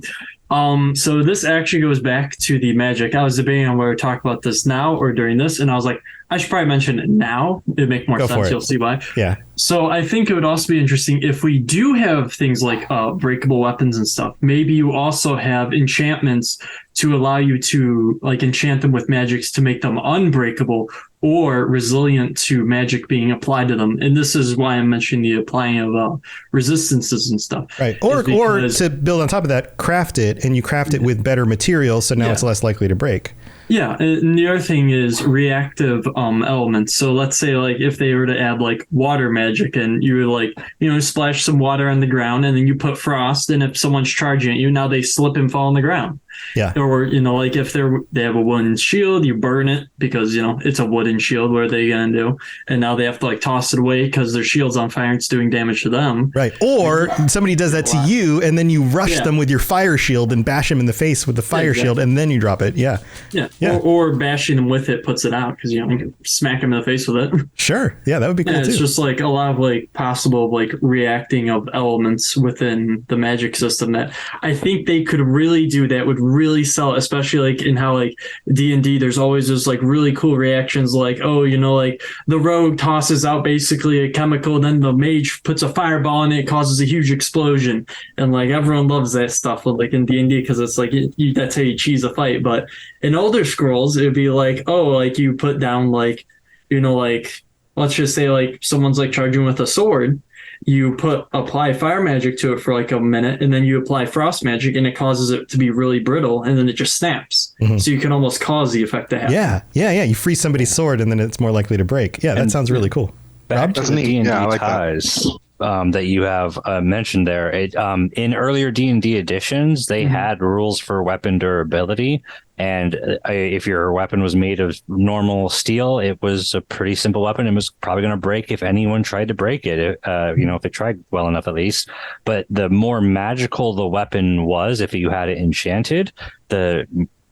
So this actually goes back to the magic. I was debating on whether to talk about this now or during this, and I was like, I should probably mention it now. It'd make more sense. You'll see why. Yeah. So I think it would also be interesting if we do have things like breakable weapons and stuff. Maybe you also have enchantments to allow you to like enchant them with magics to make them unbreakable or resilient to magic being applied to them. And this is why I'm mentioning the applying of resistances and stuff. Right. Or to build on top of that, craft it, and you craft it with better materials, so now it's less likely to break. Yeah, and the other thing is reactive elements. So let's say like if they were to add like water magic and you would like, splash some water on the ground and then you put frost, and if someone's charging at you, now they slip and fall on the ground. Yeah. Or, like if they have a wooden shield, you burn it because, it's a wooden shield. What are they going to do? And now they have to like toss it away because their shield's on fire and it's doing damage to them. Right. Or somebody does that to you and then you rush them with your fire shield and bash them in the face with the fire shield and then you drop it. Yeah. Yeah. Or bashing them with it puts it out because, you can smack them in the face with it. Sure. Yeah, that would be cool too. It's just like a lot of like possible like reacting of elements within the magic system that I think they could really do that would really sell, especially like in how like D&D there's always those like really cool reactions like like the rogue tosses out basically a chemical, then the mage puts a fireball in it causes a huge explosion, and like everyone loves that stuff like in D&D because it's like that's how you cheese a fight. But in Elder Scrolls it'd be like like you put down like like let's just say like someone's like charging with a sword, you apply fire magic to it for like a minute, and then you apply frost magic, and it causes it to be really brittle, and then it just snaps. Mm-hmm. So you can almost cause the effect to happen. Yeah. You freeze somebody's sword, and then it's more likely to break. Yeah, that sounds really cool. Back to the D&D ties that you have mentioned there. In earlier D&D editions, they had rules for weapon durability. And if your weapon was made of normal steel, it was a pretty simple weapon. It was probably going to break if anyone tried to break it, if they tried well enough at least. But the more magical the weapon was, if you had it enchanted, the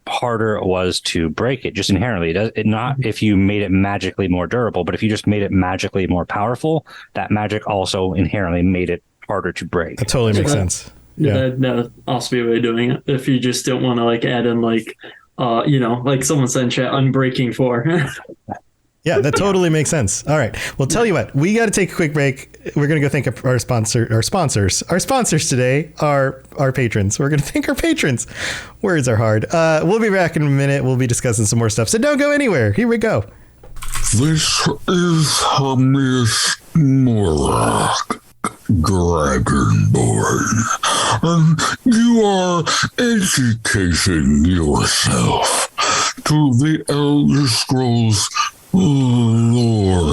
harder it was to break it just inherently. Not if you made it magically more durable, but if you just made it magically more powerful, that magic also inherently made it harder to break. That totally makes sense. Yeah, that'd also be a way of doing it if you just don't want to like add in like like someone said in chat, unbreaking 4. Yeah, that totally makes sense. All right. Well, tell you what, we got to take a quick break. We're going to go thank our sponsors. Our sponsors today are our patrons. We're going to thank our patrons. Words are hard. We'll be back in a minute. We'll be discussing some more stuff. So don't go anywhere. Here we go. This is Miss Morak, Dragonborn, and you are educating yourself to the Elder Scrolls Lorecast.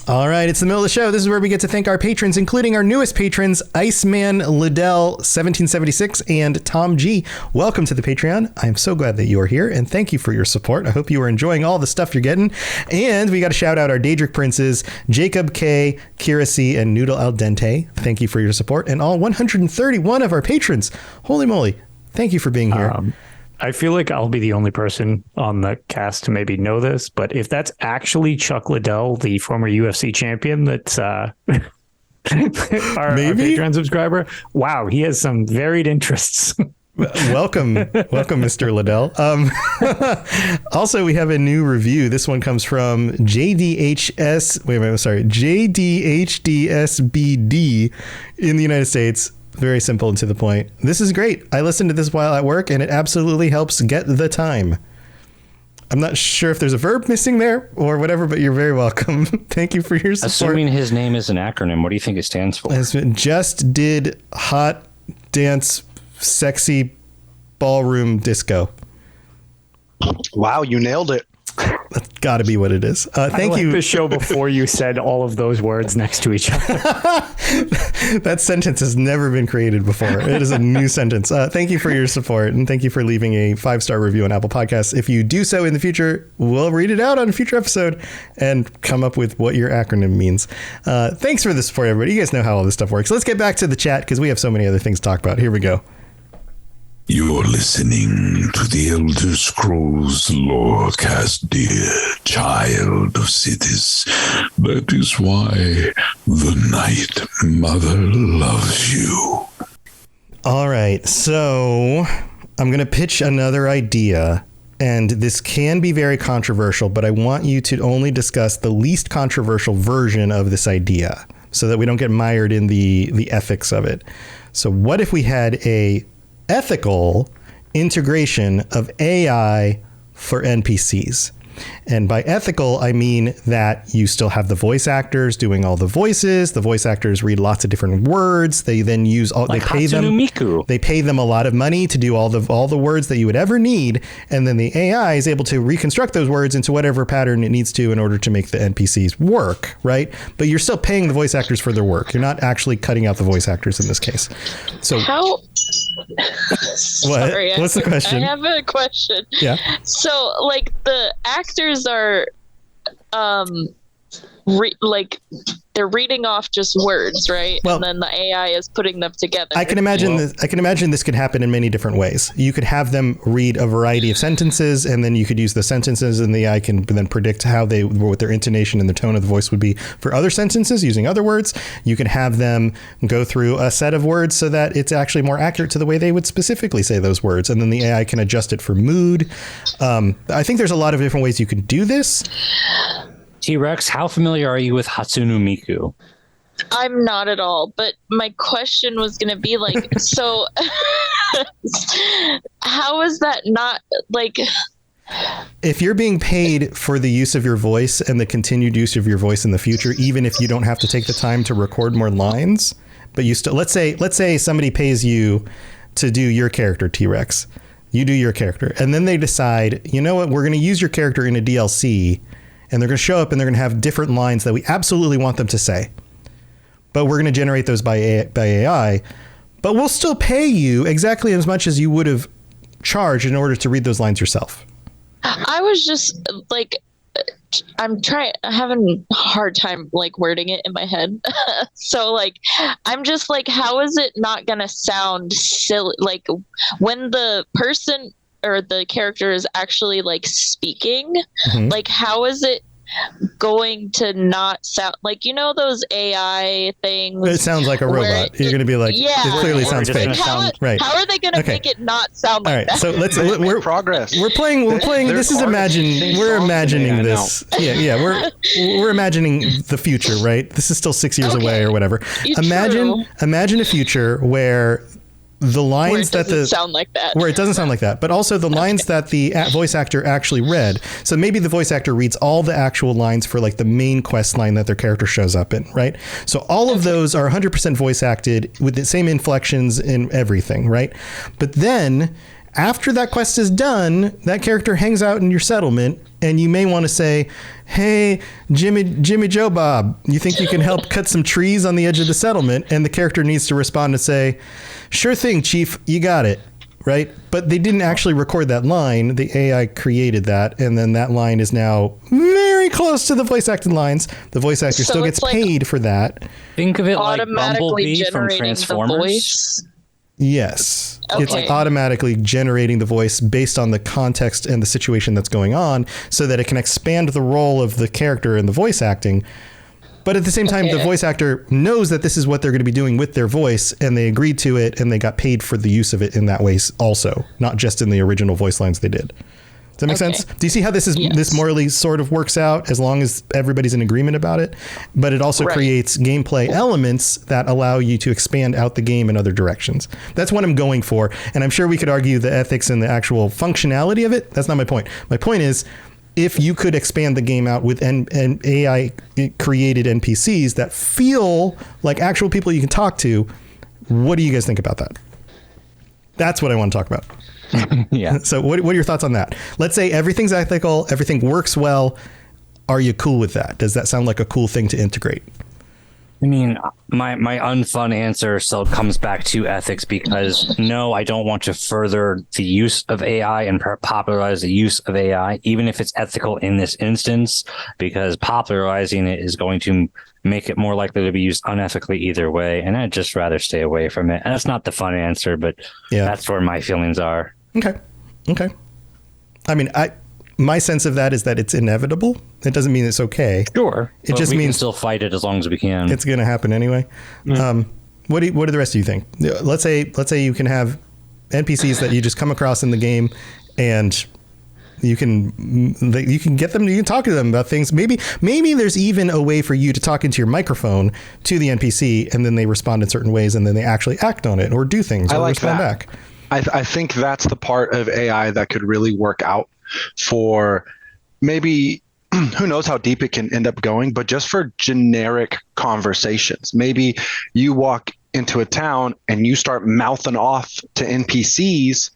All right, it's the middle of the show. This is where we get to thank our patrons, including our newest patrons, Iceman Liddell 1776 and Tom G. Welcome to the Patreon. I'm so glad that you are here, and thank you for your support. I hope you are enjoying all the stuff you're getting. And we got to shout out our Daedric Princes, Jacob K, Kira C, and Noodle Al Dente. Thank you for your support. And all 131 of our patrons. Holy moly. Thank you for being here. I feel like I'll be the only person on the cast to maybe know this, but if that's actually Chuck Liddell, the former UFC champion, that's our Patreon subscriber, wow, he has some varied interests. Welcome, Mr. Liddell. Also, we have a new review. This one comes from JDHDSBD in the United States. very simple and to the point. This is great. I listened to this while at work, and it absolutely helps get the time. I'm not sure if there's a verb missing there or whatever, but you're very welcome. Thank you for your support. Assuming his name is an acronym, what do you think it stands for? Just did hot dance, sexy ballroom disco. Wow, you nailed it. That's got to be what it is. Thank you. The show before you said all of those words next to each other. That sentence has never been created before. It is a new sentence. Thank you for your support, and thank you for leaving a 5-star review on Apple Podcasts. If you do so in the future, we'll read it out on a future episode and come up with what your acronym means. Thanks for the support, everybody. You guys know how all this stuff works. Let's get back to the chat because we have so many other things to talk about. Here we go. You're listening to the Elder Scrolls Lorecast, dear child of cities. That is why the Night Mother loves you. All right, so I'm going to pitch another idea, and this can be very controversial, but I want you to only discuss the least controversial version of this idea so that we don't get mired in the ethics of it. So what if we had a ethical integration of AI for NPCs? And by ethical, I mean that you still have the voice actors doing all the voices. The voice actors read lots of different words. They then use all, like they pay them. Miku. They pay them a lot of money to do all the words that you would ever need, and then the AI is able to reconstruct those words into whatever pattern it needs to in order to make the NPCs work, right? But you're still paying the voice actors for their work. You're not actually cutting out the voice actors in this case. So how? Sorry, what's the question? I have a question. Yeah. So, like, the actors are, they're reading off just words, right? Well, and then the AI is putting them together. I can imagine this could happen in many different ways. You could have them read a variety of sentences, and then you could use the sentences, and the AI can then predict what their intonation and the tone of the voice would be for other sentences using other words. You can have them go through a set of words so that it's actually more accurate to the way they would specifically say those words, and then the AI can adjust it for mood. I think there's a lot of different ways you can do this. T-Rex, how familiar are you with Hatsune Miku? I'm not at all, but my question was going to be like, so how is that not like... If you're being paid for the use of your voice and the continued use of your voice in the future, even if you don't have to take the time to record more lines, but you still, let's say somebody pays you to do your character, T-Rex. You do your character, and then they decide, you know what, we're going to use your character in a DLC, and they're going to show up and they're going to have different lines that we absolutely want them to say. But we're going to generate those by AI. But we'll still pay you exactly as much as you would have charged in order to read those lines yourself. I was just like, I'm having a hard time like wording it in my head. So like, I'm just like, how is it not going to sound silly? Like when the person or the character is actually like speaking, like how is it going to not sound like, you know, those AI things? It sounds like a robot. You're going to be like, yeah, it clearly sounds fake. Right. How are they going to make it not sound like that? So we're progress. We're playing. This is we're imagining this. Yeah. We're imagining the future, right? This is still 6 years away or whatever. Imagine a future where the lines where it doesn't sound like that. Where it doesn't sound like that, but also the lines that the voice actor actually read. So maybe the voice actor reads all the actual lines for like the main quest line that their character shows up in, right? So all of those are 100% voice acted with the same inflections in everything, right? But then after that quest is done, that character hangs out in your settlement, and you may want to say, hey, Jimmy Joe Bob, you think you can help cut some trees on the edge of the settlement? And the character needs to respond and say, sure thing, Chief, you got it, right? But they didn't actually record that line. The AI created that, and then that line is now very close to the voice acted lines. The voice actor still gets paid for that. Think of it like Bumblebee from Transformers. Yes. Okay. It's like automatically generating the voice based on the context and the situation that's going on so that it can expand the role of the character in the voice acting. But at the same time, the voice actor knows that this is what they're going to be doing with their voice, and they agreed to it, and they got paid for the use of it in that way also, not just in the original voice lines they did. Does that make sense? Do you see how this morally sort of works out as long as everybody's in agreement about it? But it also creates gameplay elements that allow you to expand out the game in other directions. That's what I'm going for. And I'm sure we could argue the ethics and the actual functionality of it. That's not my point. My point is, if you could expand the game out with AI created NPCs that feel like actual people you can talk to, what do you guys think about that? That's what I want to talk about. Yeah. So what are your thoughts on that? Let's say everything's ethical, everything works well. Are you cool with that? Does that sound like a cool thing to integrate? I mean, my unfun answer still comes back to ethics, because no, I don't want to further the use of AI and popularize the use of AI, even if it's ethical in this instance, because popularizing it is going to make it more likely to be used unethically either way. And I'd just rather stay away from it. And that's not the fun answer, but that's where my feelings are. Okay. I mean, my sense of that is that it's inevitable. It doesn't mean it's okay. Sure. It just we means can still fight it as long as we can. It's going to happen anyway. What do the rest of you think? Let's say you can have NPCs that you just come across in the game, and you can get them. You can talk to them about things. Maybe there's even a way for you to talk into your microphone to the NPC, and then they respond in certain ways, and then they actually act on it or do things or respond back. I think that's the part of AI that could really work out for maybe, who knows how deep it can end up going, but just for generic conversations. Maybe you walk into a town and you start mouthing off to NPCs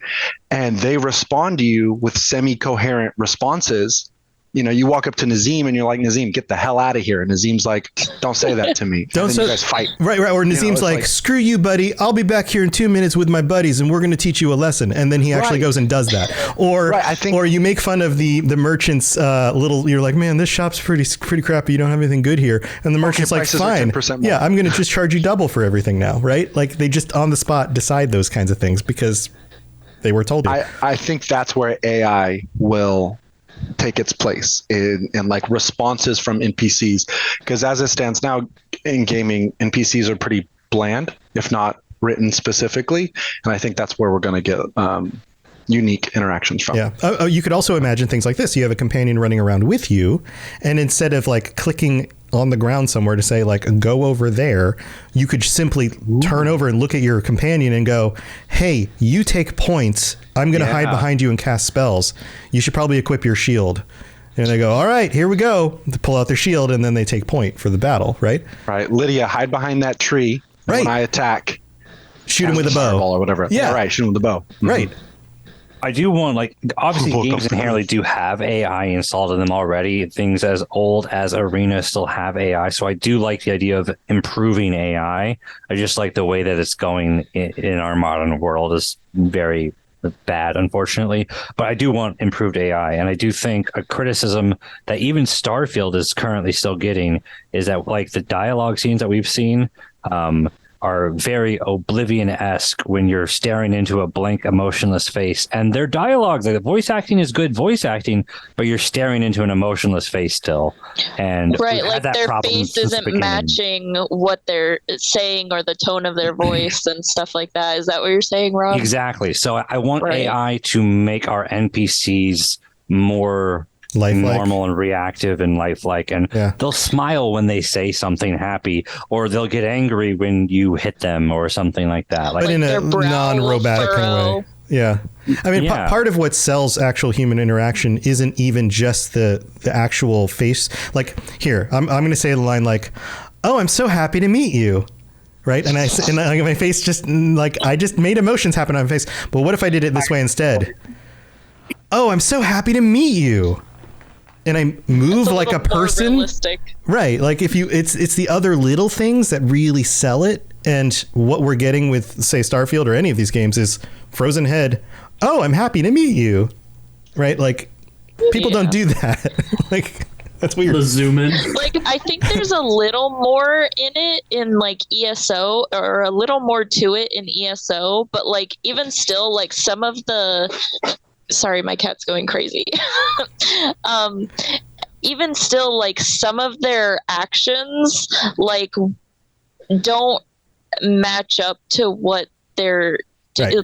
and they respond to you with semi-coherent responses. You know, you walk up to Nazim and you're like, Nazim, get the hell out of here. And Nazim's like, don't say that to me. Don't say, you guys fight. Right. Or Nazim's like, screw you, buddy. I'll be back here in 2 minutes with my buddies and we're going to teach you a lesson. And then he actually goes and does that. Or or you make fun of the merchant's you're like, man, this shop's pretty crappy. You don't have anything good here. And the merchant's like, fine. Yeah, I'm going to just charge you double for everything now. Right. Like they just on the spot decide those kinds of things because they were told. I think that's where AI will take its place in like responses from NPCs, because as it stands now in gaming, NPCs are pretty bland, if not written specifically, and I think that's where we're going to get unique interactions from. Yeah. You could also imagine things like this. You have a companion running around with you, and instead of like clicking on the ground somewhere to say like go over there, you could simply turn over and look at your companion and go, hey, you take points. I'm going to hide behind you and cast spells. You should probably equip your shield. And they go, all right, here we go. They pull out their shield and then they take point for the battle, right? Right. Lydia, hide behind that tree. Right. When I attack, shoot him with a bow or whatever. Yeah. Right. Shoot him with a bow. Mm-hmm. Right. I do want, like, obviously games inherently do have AI installed in them already. Things as old as Arena still have AI. So I do like the idea of improving AI. I just like the way that it's going in our modern world is very bad, unfortunately. But I do want improved AI. And I do think a criticism that even Starfield is currently still getting is that, like, the dialogue scenes that we've seen, are very Oblivion-esque when you're staring into a blank, emotionless face. And their dialogue, like the voice acting is good voice acting, but you're staring into an emotionless face still. And right, like their face isn't matching what they're saying or the tone of their voice and stuff like that. Is that what you're saying, Rob? Exactly. So I want AI to make our NPCs more lifelike, normal and reactive and lifelike, and they'll smile when they say something happy, or they'll get angry when you hit them or something like that, but in a non-robotic kind of way. Yeah. I mean, part of what sells actual human interaction isn't even just the actual face. Like here, I'm going to say the line like, oh, I'm so happy to meet you. Right. And my face just like, I just made emotions happen on my face. But what if I did it this way instead? Oh, I'm so happy to meet you. And I move like a person. Realistic. Right. Like if you, it's the other little things that really sell it. And what we're getting with, say, Starfield or any of these games is frozen head. Oh, I'm happy to meet you. Right. Like people don't do that. Like that's weird. The zoom in. Like I think there's a little more in it in like ESO, or a little more to it in ESO. But like even still, like some of the. Sorry, my cat's going crazy. Even still, like some of their actions, like don't match up to what they're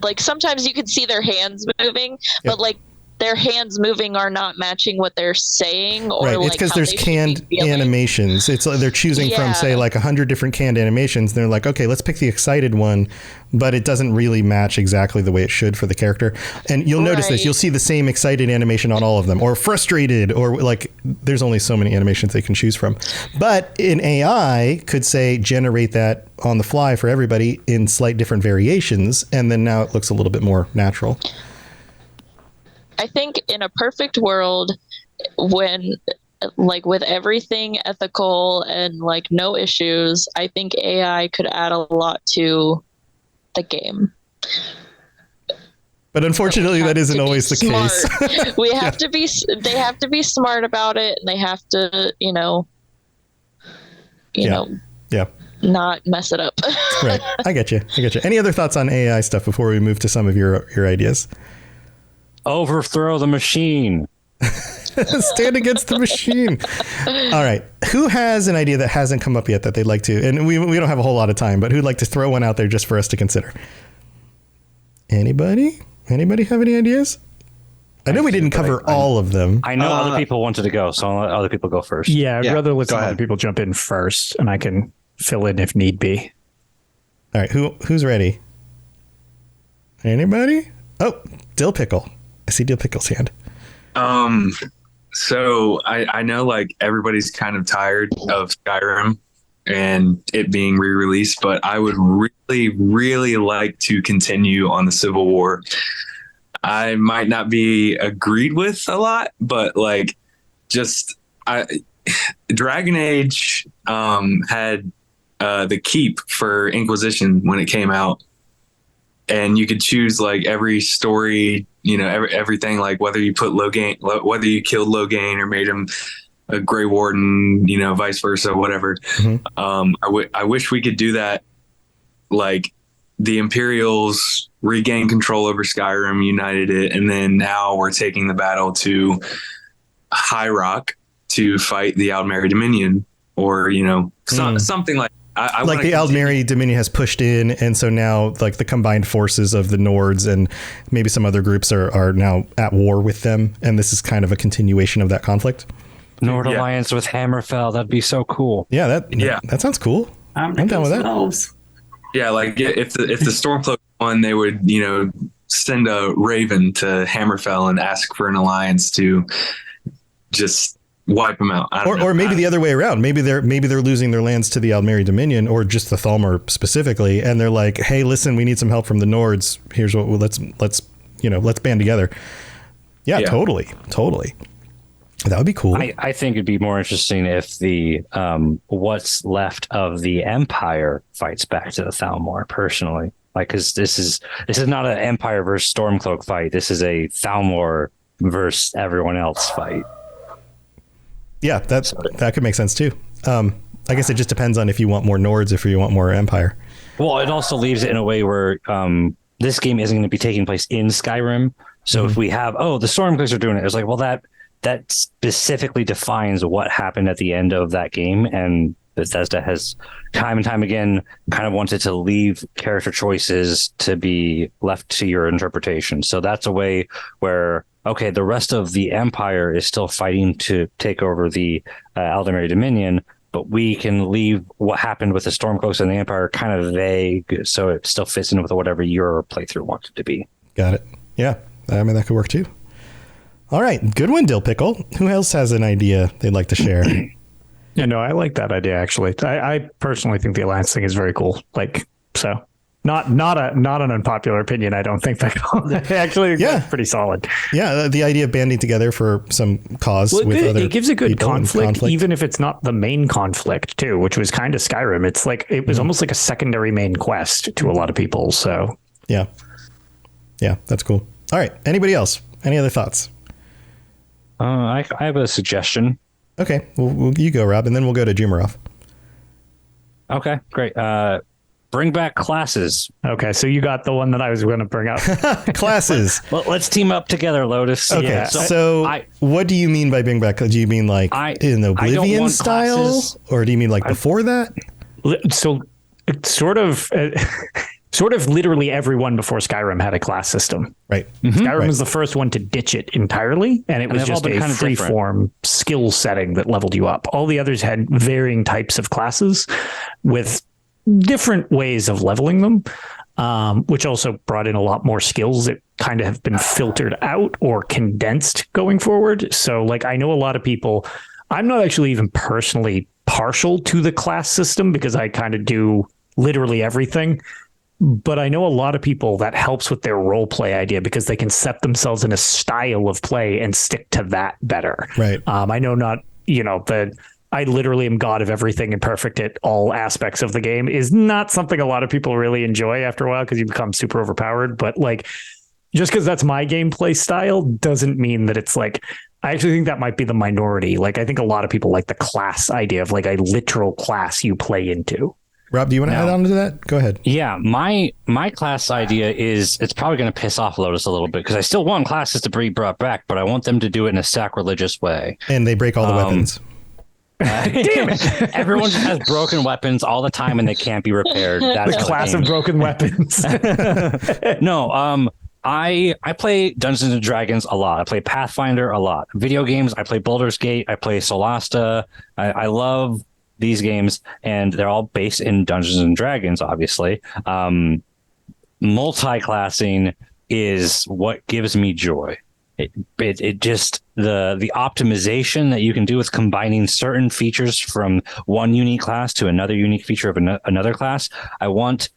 like. Sometimes you can see their hands moving, but like their hands moving are not matching what they're saying, or right. like It's because how there's they should canned be feeling. animations. It's like they're choosing from, say, like 100 different canned animations. They're like, okay, let's pick the excited one, but it doesn't really match exactly the way it should for the character. And you'll notice this. You'll see the same excited animation on all of them, or frustrated, or like there's only so many animations they can choose from. But an AI could say generate that on the fly for everybody in slight different variations, and then now it looks a little bit more natural. I think in a perfect world, when like with everything ethical and like no issues, I think AI could add a lot to the game. But unfortunately, that isn't always the case. We have to be. They have to be smart about it, and they have to, you know, not mess it up. Right. I get you. Any other thoughts on AI stuff before we move to some of your ideas? Overthrow the machine. Stand against the machine. All right. Who has an idea that hasn't come up yet that they'd like to? And we don't have a whole lot of time, but who'd like to throw one out there just for us to consider? Anybody? Anybody have any ideas? I know we didn't cover all of them. I know other people wanted to go, so I'll let other people go first. Yeah, I'd rather let some other people jump in first, and I can fill in if need be. All right. Who's ready? Anybody? Oh, Dill Pickle. I see Dill Pickle's hand. So I know like everybody's kind of tired of Skyrim and it being re-released, but I would really, really like to continue on the Civil War. I might not be agreed with a lot, but like Dragon Age had the keep for Inquisition when it came out. And you could choose like every story, you know, everything, like whether you put Logain, whether you killed Logain or made him a Grey Warden, you know, vice versa, whatever. Mm-hmm. I wish we could do that. Like the Imperials regained control over Skyrim, united it, and then now we're taking the battle to High Rock to fight the Aldmeri Dominion, or you know, something like. I like the Aldmeri Dominion has pushed in, and so now like the combined forces of the Nords and maybe some other groups are now at war with them, and this is kind of a continuation of that conflict. Nord Alliance with Hammerfell, that'd be so cool. Yeah, that sounds cool. I'm down with that. Yeah, like if the Stormcloak won, they would, you know, send a Raven to Hammerfell and ask for an alliance to just wipe them out. Or maybe the other way around. Maybe they're losing their lands to the Aldmeri Dominion, or just the Thalmor specifically, and they're like, "Hey, listen, we need some help from the Nords. Here's what let's band together." Yeah, totally. That would be cool. I think it'd be more interesting if the what's left of the Empire fights back to the Thalmor. Personally, like, because this is not an Empire versus Stormcloak fight. This is a Thalmor versus everyone else fight. Yeah, that could make sense too. I guess it just depends on if you want more Nords, if you want more Empire. Well, it also leaves it in a way where this game isn't going to be taking place in Skyrim. So if we have, the Stormcloaks are doing it, it's like, well, that specifically defines what happened at the end of that game. And Bethesda has time and time again kind of wanted to leave character choices to be left to your interpretation. So that's a way where, okay, the rest of the Empire is still fighting to take over the Aldmeri Dominion, but we can leave what happened with the Stormcloaks and the Empire kind of vague, so it still fits in with whatever your playthrough wants it to be. Got it. Yeah, I mean, that could work too. All right, good one, Dill Pickle. Who else has an idea they'd like to share? Yeah, no, I like that idea, actually. I personally think the Alliance thing is very cool. Like, so... Not an unpopular opinion. I don't think that actually pretty solid. Yeah, the idea of banding together for some cause with other it gives a good conflict, even if it's not the main conflict too, which was kind of Skyrim. It's like it was almost like a secondary main quest to a lot of people. So yeah, that's cool. All right, anybody else? Any other thoughts? I have a suggestion. Okay, well, you go, Rob, and then we'll go to Jumarov. Okay, great. Bring back classes. Okay, so you got the one that I was going to bring up. Classes. Well, let's team up together, Lotus. Okay, yeah. so what do you mean by bring back? Do you mean like in Oblivion style? Or do you mean like before that? So it's sort of... sort of literally everyone before Skyrim had a class system. Right. Skyrim was the first one to ditch it entirely, and it was just a free-form skill setting that leveled you up. All the others had varying types of classes with different ways of leveling them, which also brought in a lot more skills that kind of have been filtered out or condensed going forward. So, like, I know a lot of people, I'm not actually even personally partial to the class system because I kind of do literally everything. But I know a lot of people that helps with their role play idea because they can set themselves in a style of play and stick to that better. Right. I know that I literally am god of everything and perfect at all aspects of the game is not something a lot of people really enjoy after a while because you become super overpowered. But like, just because that's my gameplay style doesn't mean that it's like, I actually think that might be the minority. Like, I think a lot of people like the class idea of like a literal class you play into. Rob, do you want to add on to that? Go ahead. Yeah, my class idea is, it's probably going to piss off Lotus a little bit because I still want classes to be brought back, but I want them to do it in a sacrilegious way. And they break all the weapons. Damn it! Everyone just has broken weapons all the time and they can't be repaired. That's the class of broken weapons. No, I play Dungeons and Dragons a lot. I play Pathfinder a lot. Video games, I play Baldur's Gate. I play Solasta. I love these games, and they're all based in Dungeons and Dragons, obviously. Multi-classing is what gives me joy. It just, the optimization that you can do with combining certain features from one unique class to another unique feature of another class. I want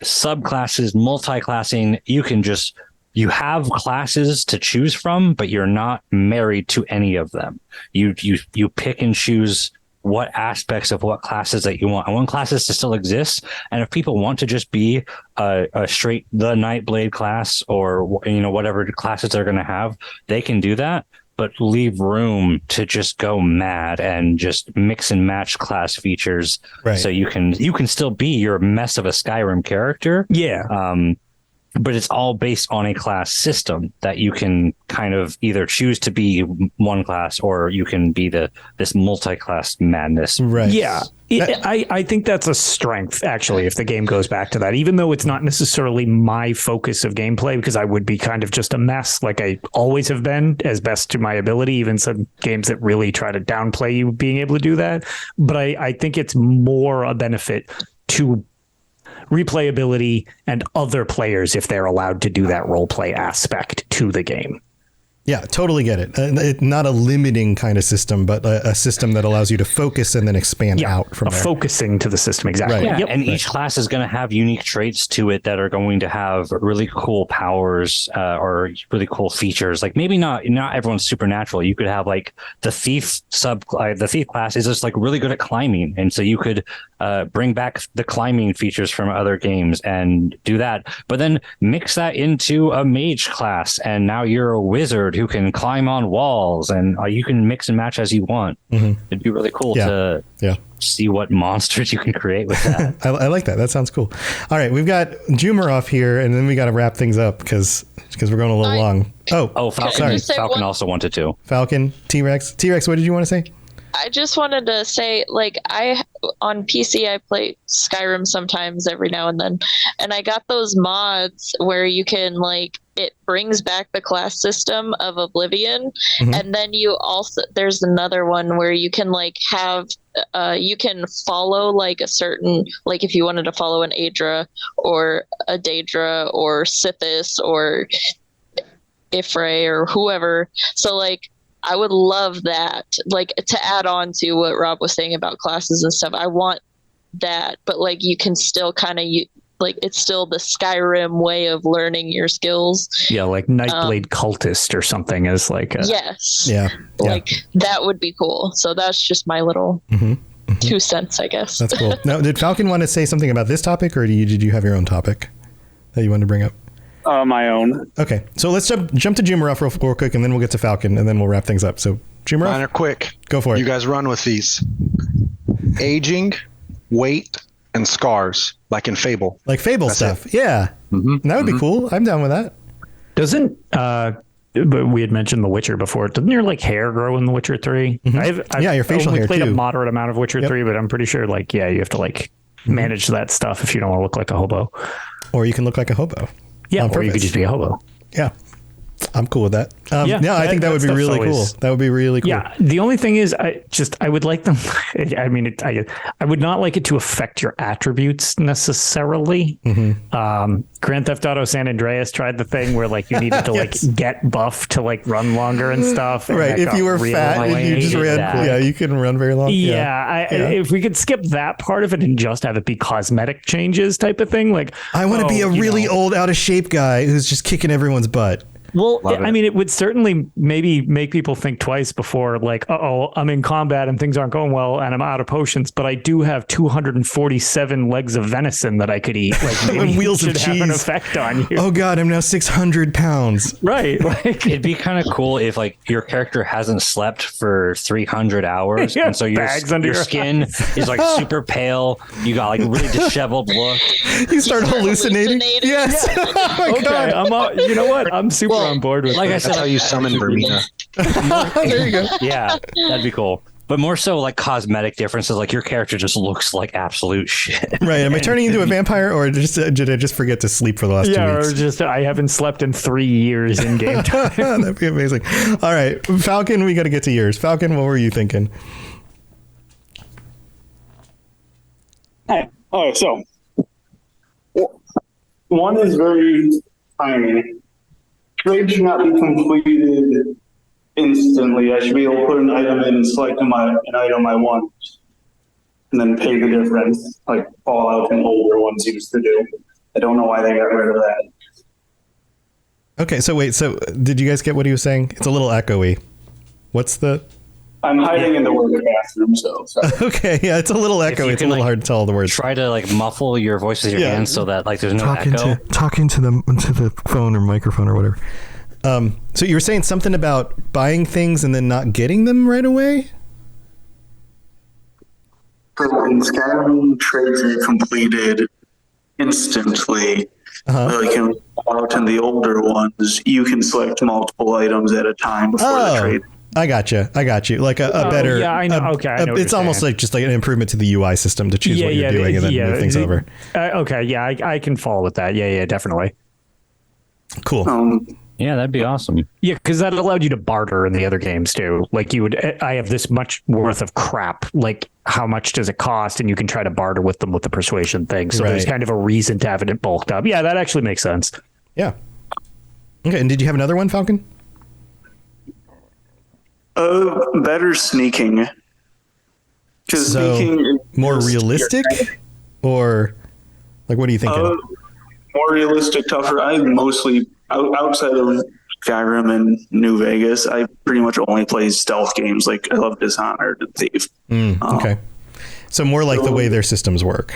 subclasses, multi-classing. You have classes to choose from, but you're not married to any of them. You pick and choose what aspects of what classes that you want. I want classes to still exist. And if people want to just be a straight the Nightblade class or, whatever classes they're going to have, they can do that, but leave room to just go mad and just mix and match class features. Right. So you can still be your mess of a Skyrim character. Yeah. But it's all based on a class system that you can kind of either choose to be one class or you can be this multi-class madness. Right. Yeah. I think that's a strength, actually, if the game goes back to that, even though it's not necessarily my focus of gameplay, because I would be kind of just a mess like I always have been as best to my ability, even some games that really try to downplay you being able to do that. But I think it's more a benefit to replayability and other players if they're allowed to do that role play aspect to the game. Yeah, totally get it. Not a limiting kind of system, but a system that allows you to focus and then expand out from there. Focusing to the system, exactly. Right. Yeah, and each class is going to have unique traits to it that are going to have really cool powers or really cool features. Like maybe not everyone's supernatural. You could have like the thief the thief class is just like really good at climbing, and so you could bring back the climbing features from other games and do that. But then mix that into a mage class, and now you're a wizard who can climb on walls, and you can mix and match as you want. Mm-hmm. It'd be really cool to see what monsters you can create with that. I like that. That sounds cool. All right, we've got Jumer off here, and then we got to wrap things up because we're going a little long. Falcon. Falcon also wanted to. Falcon, T-Rex. What did you want to say? I just wanted to say, like, on PC, I play Skyrim sometimes every now and then, and I got those mods where you can, like, it brings back the class system of Oblivion, and then there's another one where you can, like, have, you can follow, like, a certain, like, if you wanted to follow an Aedra or a Daedra or Sithis or Ifray or whoever, so, like, I would love that, like, to add on to what Rob was saying about classes and stuff. I want that, but like you can still kind of like it's still the Skyrim way of learning your skills. Yeah, like Nightblade cultist or something is like yes. Yeah. Like that would be cool. So that's just my little 2 cents, I guess. That's cool. Now, did Falcon want to say something about this topic, or did you have your own topic that you wanted to bring up? My own. Okay, so let's jump to Jumeroff real quick, and then we'll get to Falcon, and then we'll wrap things up. So, Jumeroff, mine are quick. Go for it. You guys run with these. Aging, weight, and scars, like in Fable. Like Fable That's stuff. it. Yeah, that would be cool. I'm down with that. Doesn't but we had mentioned The Witcher before. Doesn't your like hair grow in The Witcher 3? I've your facial only hair played too. a moderate amount of Witcher 3, but I'm pretty sure you have to like manage that stuff if you don't want to look like a hobo. Or you can look like a hobo. Yeah, or you could just be a hobo. Yeah. I'm cool with that. I think that would be really cool. That would be really cool. Yeah. The only thing is, I would like them. I mean, I would not like it to affect your attributes necessarily. Grand Theft Auto San Andreas tried the thing where like you needed to like get buff to like run longer and stuff. And right. If you were fat and you just ran, you couldn't run very long. If we could skip that part of it and just have it be cosmetic changes type of thing, like I want to be a really old, out of shape guy who's just kicking everyone's butt. Well, I mean, it would certainly maybe make people think twice before, like, I'm in combat and things aren't going well and I'm out of potions, but I do have 247 legs of venison that I could eat. Like, maybe wheels it should of have cheese. an effect on you. Oh God, I'm now 600 pounds. Right. Like, it'd be kind of cool if like your character hasn't slept for 300 hours, and so your skin is like super pale. You got like a really disheveled look. You start hallucinating. Yes. Oh okay, you know what? I'm super on board with. Like that. I said, That's how you summon Vermina. There you go. Yeah, that'd be cool. But more so like cosmetic differences, like your character just looks like absolute shit. Right. Am I turning into a vampire, or did I just forget to sleep for the last 2 weeks? Or just I haven't slept in 3 years in game time. That'd be amazing. All right, Falcon, we got to get to yours. Falcon, what were you thinking? Hi. All right, so one is very tiny. Trade should not be completed instantly. I should be able to put an item in and select an item I want, and then pay the difference, like Fallout and older ones used to do. I don't know why they got rid of that. Okay, so wait, did you guys get what he was saying? It's a little echoey. What's the... I'm hiding in the work bathroom, so sorry. Okay, yeah, it's a little echoey. It's a little hard to tell the words. Try to like muffle your voice with your hands so that like there's no echo. Talking to the phone or microphone or whatever. So you were saying something about buying things and then not getting them right away? In Skyrim, trades are completed instantly. Like in Fallout and the older ones, you can select multiple items at a time before the trade. I got you. Like a better. Yeah, I know. Okay, I know what it's you're almost saying. like just like an improvement to the UI system to choose what you're doing and then move things over. Okay, yeah, I can follow with that. Yeah, definitely. Cool. Yeah, that'd be awesome. Yeah, because that allowed you to barter in the other games too. Like I have this much worth of crap. Like, how much does it cost? And you can try to barter with them with the persuasion thing. So there's kind of a reason to have it bulked up. Yeah, that actually makes sense. Yeah. Okay, and did you have another one, Falcon? Better sneaking. Because sneaking is more realistic, or like what are you thinking? More realistic, tougher. I mostly outside of Skyrim and New Vegas, I pretty much only play stealth games. Like I love Dishonored and Thief. Okay, so more like the way their systems work.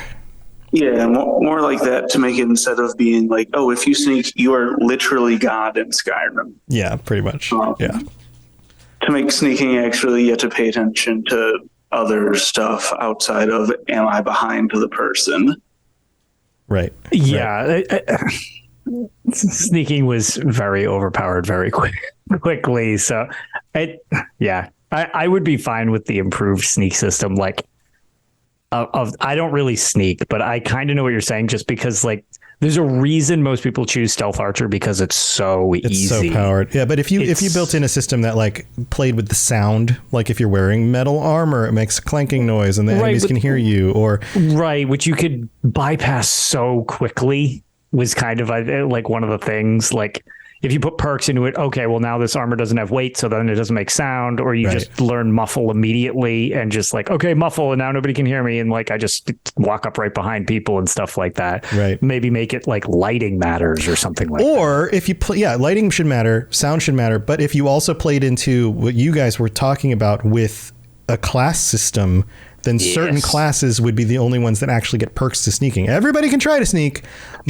Yeah, more like that, to make it, instead of being like, oh, if you sneak, you are literally God in Skyrim. Yeah, pretty much. Yeah. To make sneaking actually, you have to pay attention to other stuff outside of, am I behind the person? Right. Yeah. Sneaking was very overpowered very quickly. So, I would be fine with the improved sneak system. Like, I don't really sneak, but I kind of know what you're saying, just because like there's a reason most people choose Stealth Archer, because it's so easy. It's so powered. Yeah, but if you built in a system that like played with the sound, like if you're wearing metal armor, it makes a clanking noise and the enemies can hear you, or which you could bypass so quickly, was kind of like one of the things. Like if you put perks into it, okay, well now this armor doesn't have weight, so then it doesn't make sound, or you just learn muffle immediately and just like, okay, muffle, and now nobody can hear me, and like I just walk up right behind people and stuff like that. Right. Maybe make it like lighting matters or something like that. Or if you play, lighting should matter, sound should matter, but if you also played into what you guys were talking about with a class system, then certain classes would be the only ones that actually get perks to sneaking. Everybody can try to sneak,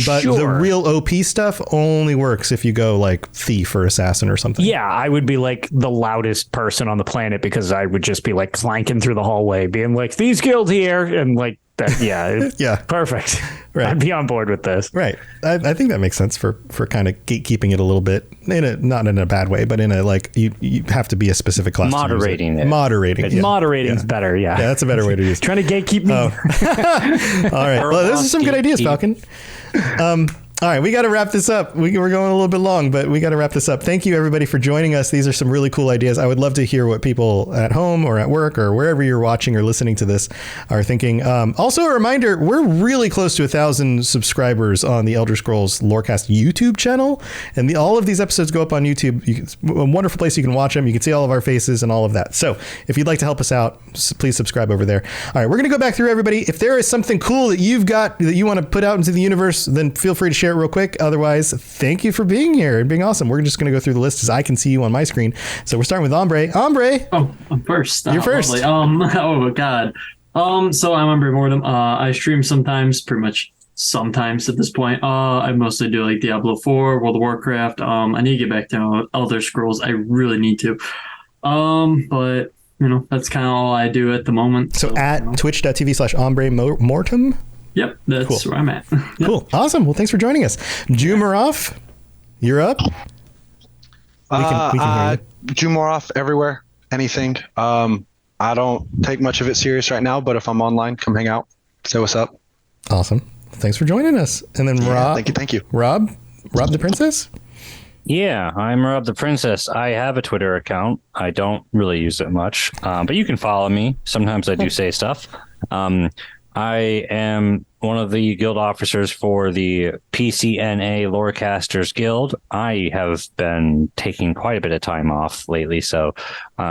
but the real OP stuff only works if you go like thief or assassin or something. Yeah, I would be like the loudest person on the planet, because I would just be like clanking through the hallway being like, Thieves Guild here, and like Yeah. Perfect. Right. I'd be on board with this. Right. I think that makes sense for kind of gatekeeping it a little bit, not in a bad way, but in a like you have to be a specific class. Moderating it. Moderating. Moderating's better. Yeah. Yeah, that's a better way to use it. Trying to gatekeep me. All right. Well, those are some good ideas, Falcon. All right, we got to wrap this up. We're going a little bit long, but we got to wrap this up. Thank you, everybody, for joining us. These are some really cool ideas. I would love to hear what people at home or at work or wherever you're watching or listening to this are thinking. Also, a reminder, we're really close to 1,000 subscribers on the Elder Scrolls Lorecast YouTube channel, and all of these episodes go up on YouTube. It's a wonderful place you can watch them. You can see all of our faces and all of that. So if you'd like to help us out, please subscribe over there. All right, we're going to go back through everybody. If there is something cool that you've got that you want to put out into the universe, then feel free to share it real quick. Otherwise, thank you for being here and being awesome. We're just going to go through the list as I can see you on my screen. So we're starting with Ombre. Ombre. Oh, I'm first. You're first. Lovely. Oh God. So I'm Ombre Mortem. I stream sometimes, pretty much sometimes at this point. I mostly do like Diablo 4, World of Warcraft. I need to get back to Elder Scrolls. I really need to. But that's kind of all I do at the moment. So at twitch.tv/Ombre Mortem. Yep, that's where I'm at. Yep. Cool. Awesome. Well, thanks for joining us. Jumaroff, you're up. We can hear you. Jumaroff everywhere. Anything. I don't take much of it serious right now, but if I'm online, come hang out. Say what's up. Awesome. Thanks for joining us. And then Rob. Thank you. Rob the Princess? Yeah, I'm Rob the Princess. I have a Twitter account. I don't really use it much, but you can follow me. Sometimes I do say stuff. I am one of the guild officers for the PCNA Lorecasters Guild. I have been taking quite a bit of time off lately, so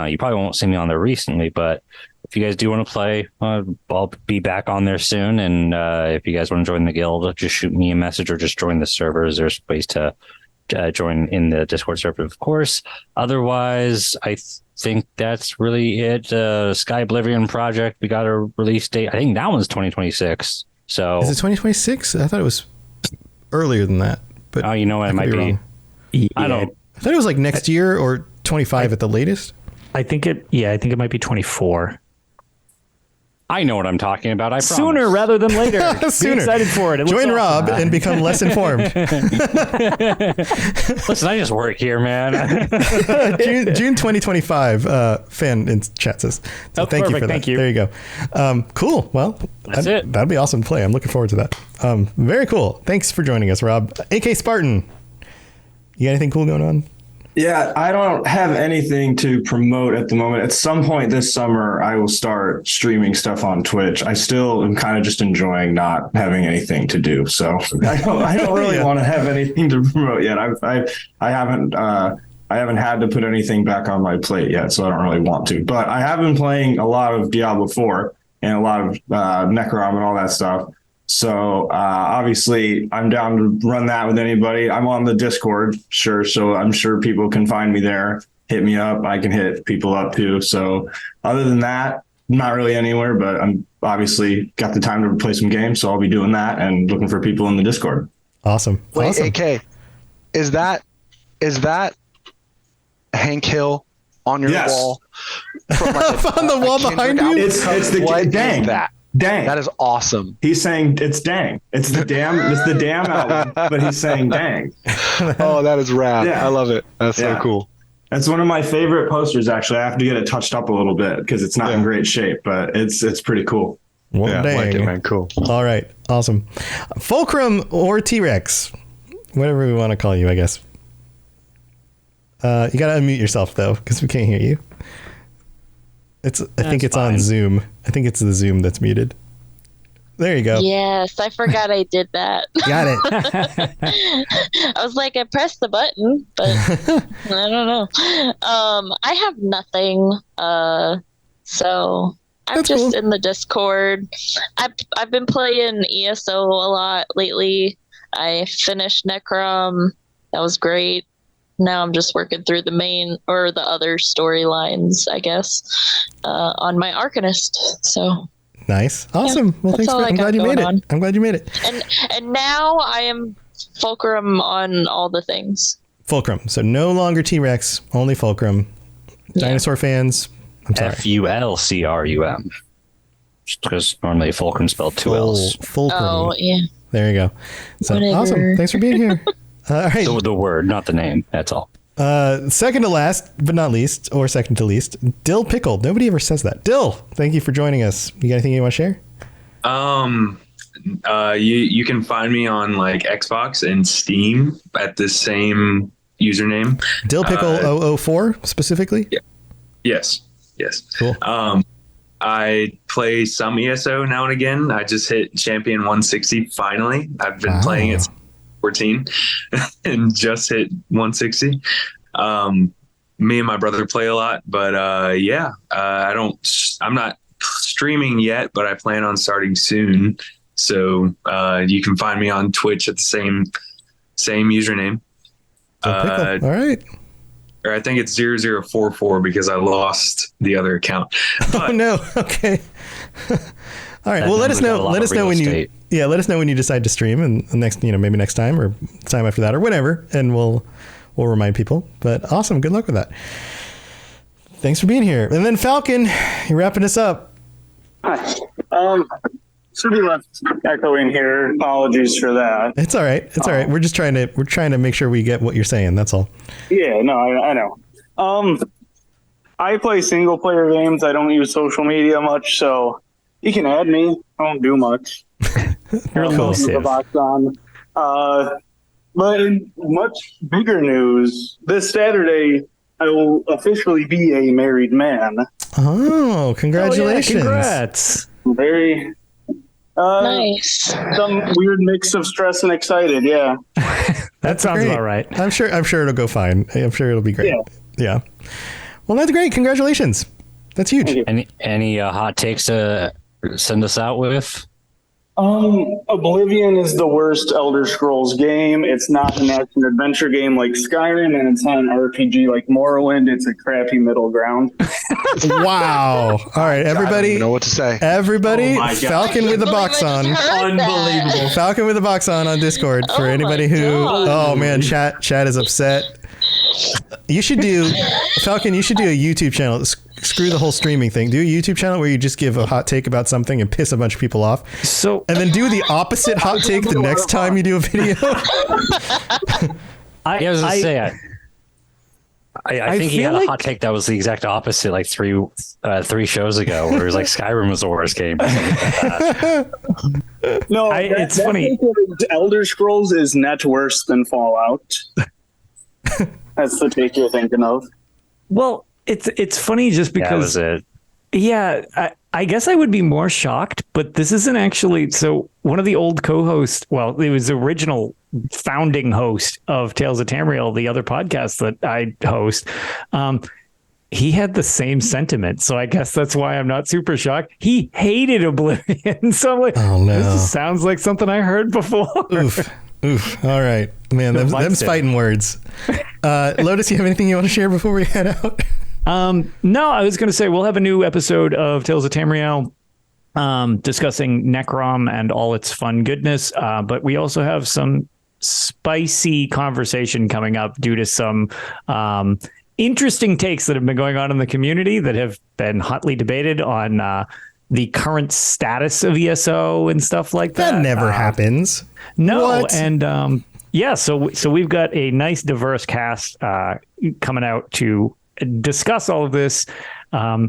you probably won't see me on there recently, but if you guys do want to play, I'll be back on there soon, and if you guys want to join the guild, just shoot me a message or just join the servers. There's ways to join in the Discord server, of course. Otherwise, I think that's really it. Sky Oblivion project, we got a release date. I think that one's 2026. So is it 2026? I thought it was earlier than that. But you know what? It might be wrong. I thought it was like next year or 25 at the latest. I think it might be 24. I know what I'm talking about. I promise. Sooner rather than later. Sooner. Be excited for it. Join Rob and become less informed. Listen, I just work here, man. June 2025. Fan in chat says. So thank you for that. Thank you. There you go. Cool. Well, that's it. That'd be awesome to play. I'm looking forward to that. Very cool. Thanks for joining us, Rob. AK Spartan. You got anything cool going on? Yeah, I don't have anything to promote at the moment. At some point this summer, I will start streaming stuff on Twitch. I still am kind of just enjoying not having anything to do. So I don't really want to have anything to promote yet. I haven't had to put anything back on my plate yet, so I don't really want to. But I have been playing a lot of Diablo 4 and a lot of Necrom and all that stuff. So obviously, I'm down to run that with anybody. I'm on the Discord, sure. So I'm sure people can find me there, hit me up. I can hit people up too. So other than that, not really anywhere, but I'm obviously got the time to play some games. So I'll be doing that and looking for people in the Discord. Awesome. Wait, awesome. AK, is that Hank Hill on your wall? From like on the wall behind you? It's the dang. Dang. That is awesome. He's saying it's dang. It's the damn album, but he's saying dang. Oh, that is rad. Yeah. I love it. That's so cool. That's one of my favorite posters, actually. I have to get it touched up a little bit because it's not in great shape, but it's pretty cool. Well, I like it, man. Cool. All right. Awesome. Fulcrum or T-Rex, whatever we want to call you, I guess. You got to unmute yourself, though, because we can't hear you. I think it's fine. On Zoom. I think it's the Zoom that's muted. There you go. Yes, I forgot I did that. Got it. I was like, I pressed the button, but I don't know. I have nothing. So I'm That's just cool. in the Discord. I've been playing ESO a lot lately. I finished Necrom. That was great. Now I'm just working through the main or the other storylines, I guess, on my Arcanist. So nice, awesome. Well, thanks. I'm glad you made it. I'm glad you made it. And now I am Fulcrum on all the things. Fulcrum. So no longer T-Rex, only Fulcrum. Dinosaur fans. I'm sorry. FULCRUM. because normally Fulcrum spelled two L's. Fulcrum. Oh, yeah. There you go. So Whatever. awesome. Thanks for being here. All right. The word, not the name. That's all. Second to last, but not least, or second to least, Dill Pickle. Nobody ever says that. Dill, thank you for joining us. You got anything you want to share? You can find me on like Xbox and Steam at the same username. Dill Pickle 004 specifically? Yeah. Yes. Cool. I play some ESO now and again. I just hit Champion 160 finally. I've been playing it since 14 and just hit 160. Me and my brother play a lot, but I'm not streaming yet, but I plan on starting soon. So you can find me on Twitch at the same username. All right. Or I think it's 0044 because I lost the other account. But, oh no. Okay. All right. Well, let us know when you decide to stream, and maybe next time or time after that or whatever, and we'll remind people. But awesome. Good luck with that. Thanks for being here. And then Falcon, you're wrapping us up. Hi. Should be left echoing here. Apologies for that. It's all right. It's all right. We're trying to make sure we get what you're saying. That's all. Yeah, no, I know. I play single player games. I don't use social media much, so you can add me. I don't do much. You're cool. The box on. But in much bigger news, this Saturday I will officially be a married man. Oh, congratulations! Oh, yeah, congrats. Very. Nice. Some weird mix of stress and excited. Yeah. That sounds great. about right. I'm sure it'll go fine. I'm sure it'll be great. Yeah. Well, that's great. Congratulations. That's huge. Any hot takes to send us out with? Oblivion is the worst Elder Scrolls game. It's not an action adventure game like Skyrim, and it's not an RPG like Morrowind. It's a crappy middle ground. Wow. All right, everybody. I don't even know what to say. Everybody, Falcon with the box on. Unbelievable. Falcon with the box on Discord for anybody who. Oh man, chat is upset. You should do, Falcon. You should do a YouTube channel. Screw the whole streaming thing. Do a YouTube channel where you just give a hot take about something and piss a bunch of people off. And then do the opposite hot take the next time you do a video. I think he had a hot take that was the exact opposite, like three shows ago, where it was like Skyrim was the worst game. No, it's funny. Elder Scrolls is net worse than Fallout. That's the take you're thinking of. Well, it's funny just because. That was it. Yeah, I guess I would be more shocked, but this isn't actually. So one of the old co-hosts, well, it was the original founding host of Tales of Tamriel, the other podcast that I host. He had the same sentiment, so I guess that's why I'm not super shocked. He hated Oblivion, so I'm like, oh no, this sounds like something I heard before. Oof. All right, man. Them's fighting words. Lotus, you have anything you want to share before we head out? No, I was going to say we'll have a new episode of Tales of Tamriel discussing Necrom and all its fun goodness. But we also have some spicy conversation coming up due to some interesting takes that have been going on in the community that have been hotly debated on the current status of ESO and stuff like that. That never happens. No. What? And so we've got a nice diverse cast coming out to discuss all of this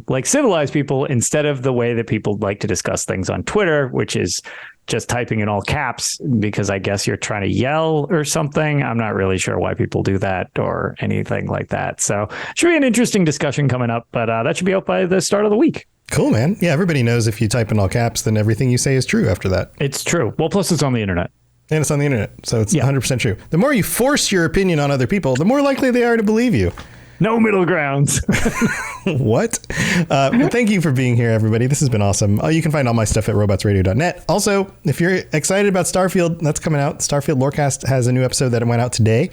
like civilized people instead of the way that people like to discuss things on Twitter, which is just typing in all caps because I guess you're trying to yell or something. I'm not really sure why people do that or anything like that. So it should be an interesting discussion coming up, but that should be out by the start of the week. Cool, man. Yeah, everybody knows if you type in all caps, then everything you say is true after that. It's true. Well, plus it's on the internet. And it's on the internet, so it's 100% true. The more you force your opinion on other people, the more likely they are to believe you. No middle grounds. What? Well, thank you for being here, everybody. This has been awesome. You can find all my stuff at robotsradio.net. Also, if you're excited about Starfield, that's coming out. Starfield Lorecast has a new episode that went out today.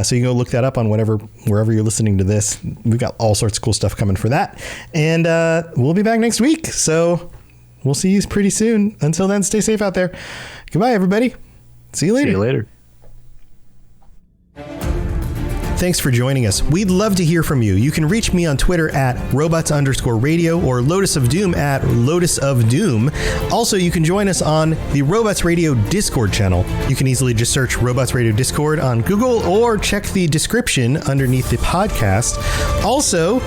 So you can go look that up on wherever you're listening to this. We've got all sorts of cool stuff coming for that. And we'll be back next week. So we'll see you pretty soon. Until then, stay safe out there. Goodbye, everybody. See you later. See you later. Thanks for joining us. We'd love to hear from you. You can reach me on Twitter at robots_radio or Lotus of Doom at Lotus of Doom. Also, you can join us on the Robots Radio Discord channel. You can easily just search Robots Radio Discord on Google or check the description underneath the podcast. Also,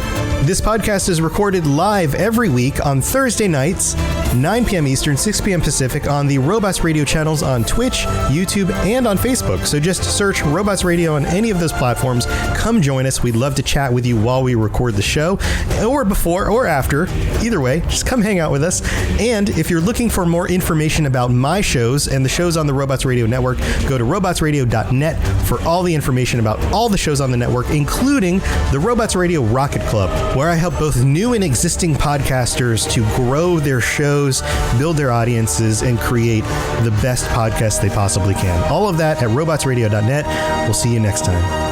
this podcast is recorded live every week on Thursday nights, 9 p.m. Eastern, 6 p.m. Pacific on the Robots Radio channels on Twitch, YouTube, and on Facebook. So just search Robots Radio on any of those platforms. Come join us. We'd love to chat with you while we record the show, or before or after. Either way, just come hang out with us. And if you're looking for more information about my shows and the shows on the Robots Radio Network, go to robotsradio.net for all the information about all the shows on the network, including the Robots Radio Rocket Club, where I help both new and existing podcasters to grow their shows, build their audiences, and create the best podcasts they possibly can. All of that at robotsradio.net. We'll see you next time.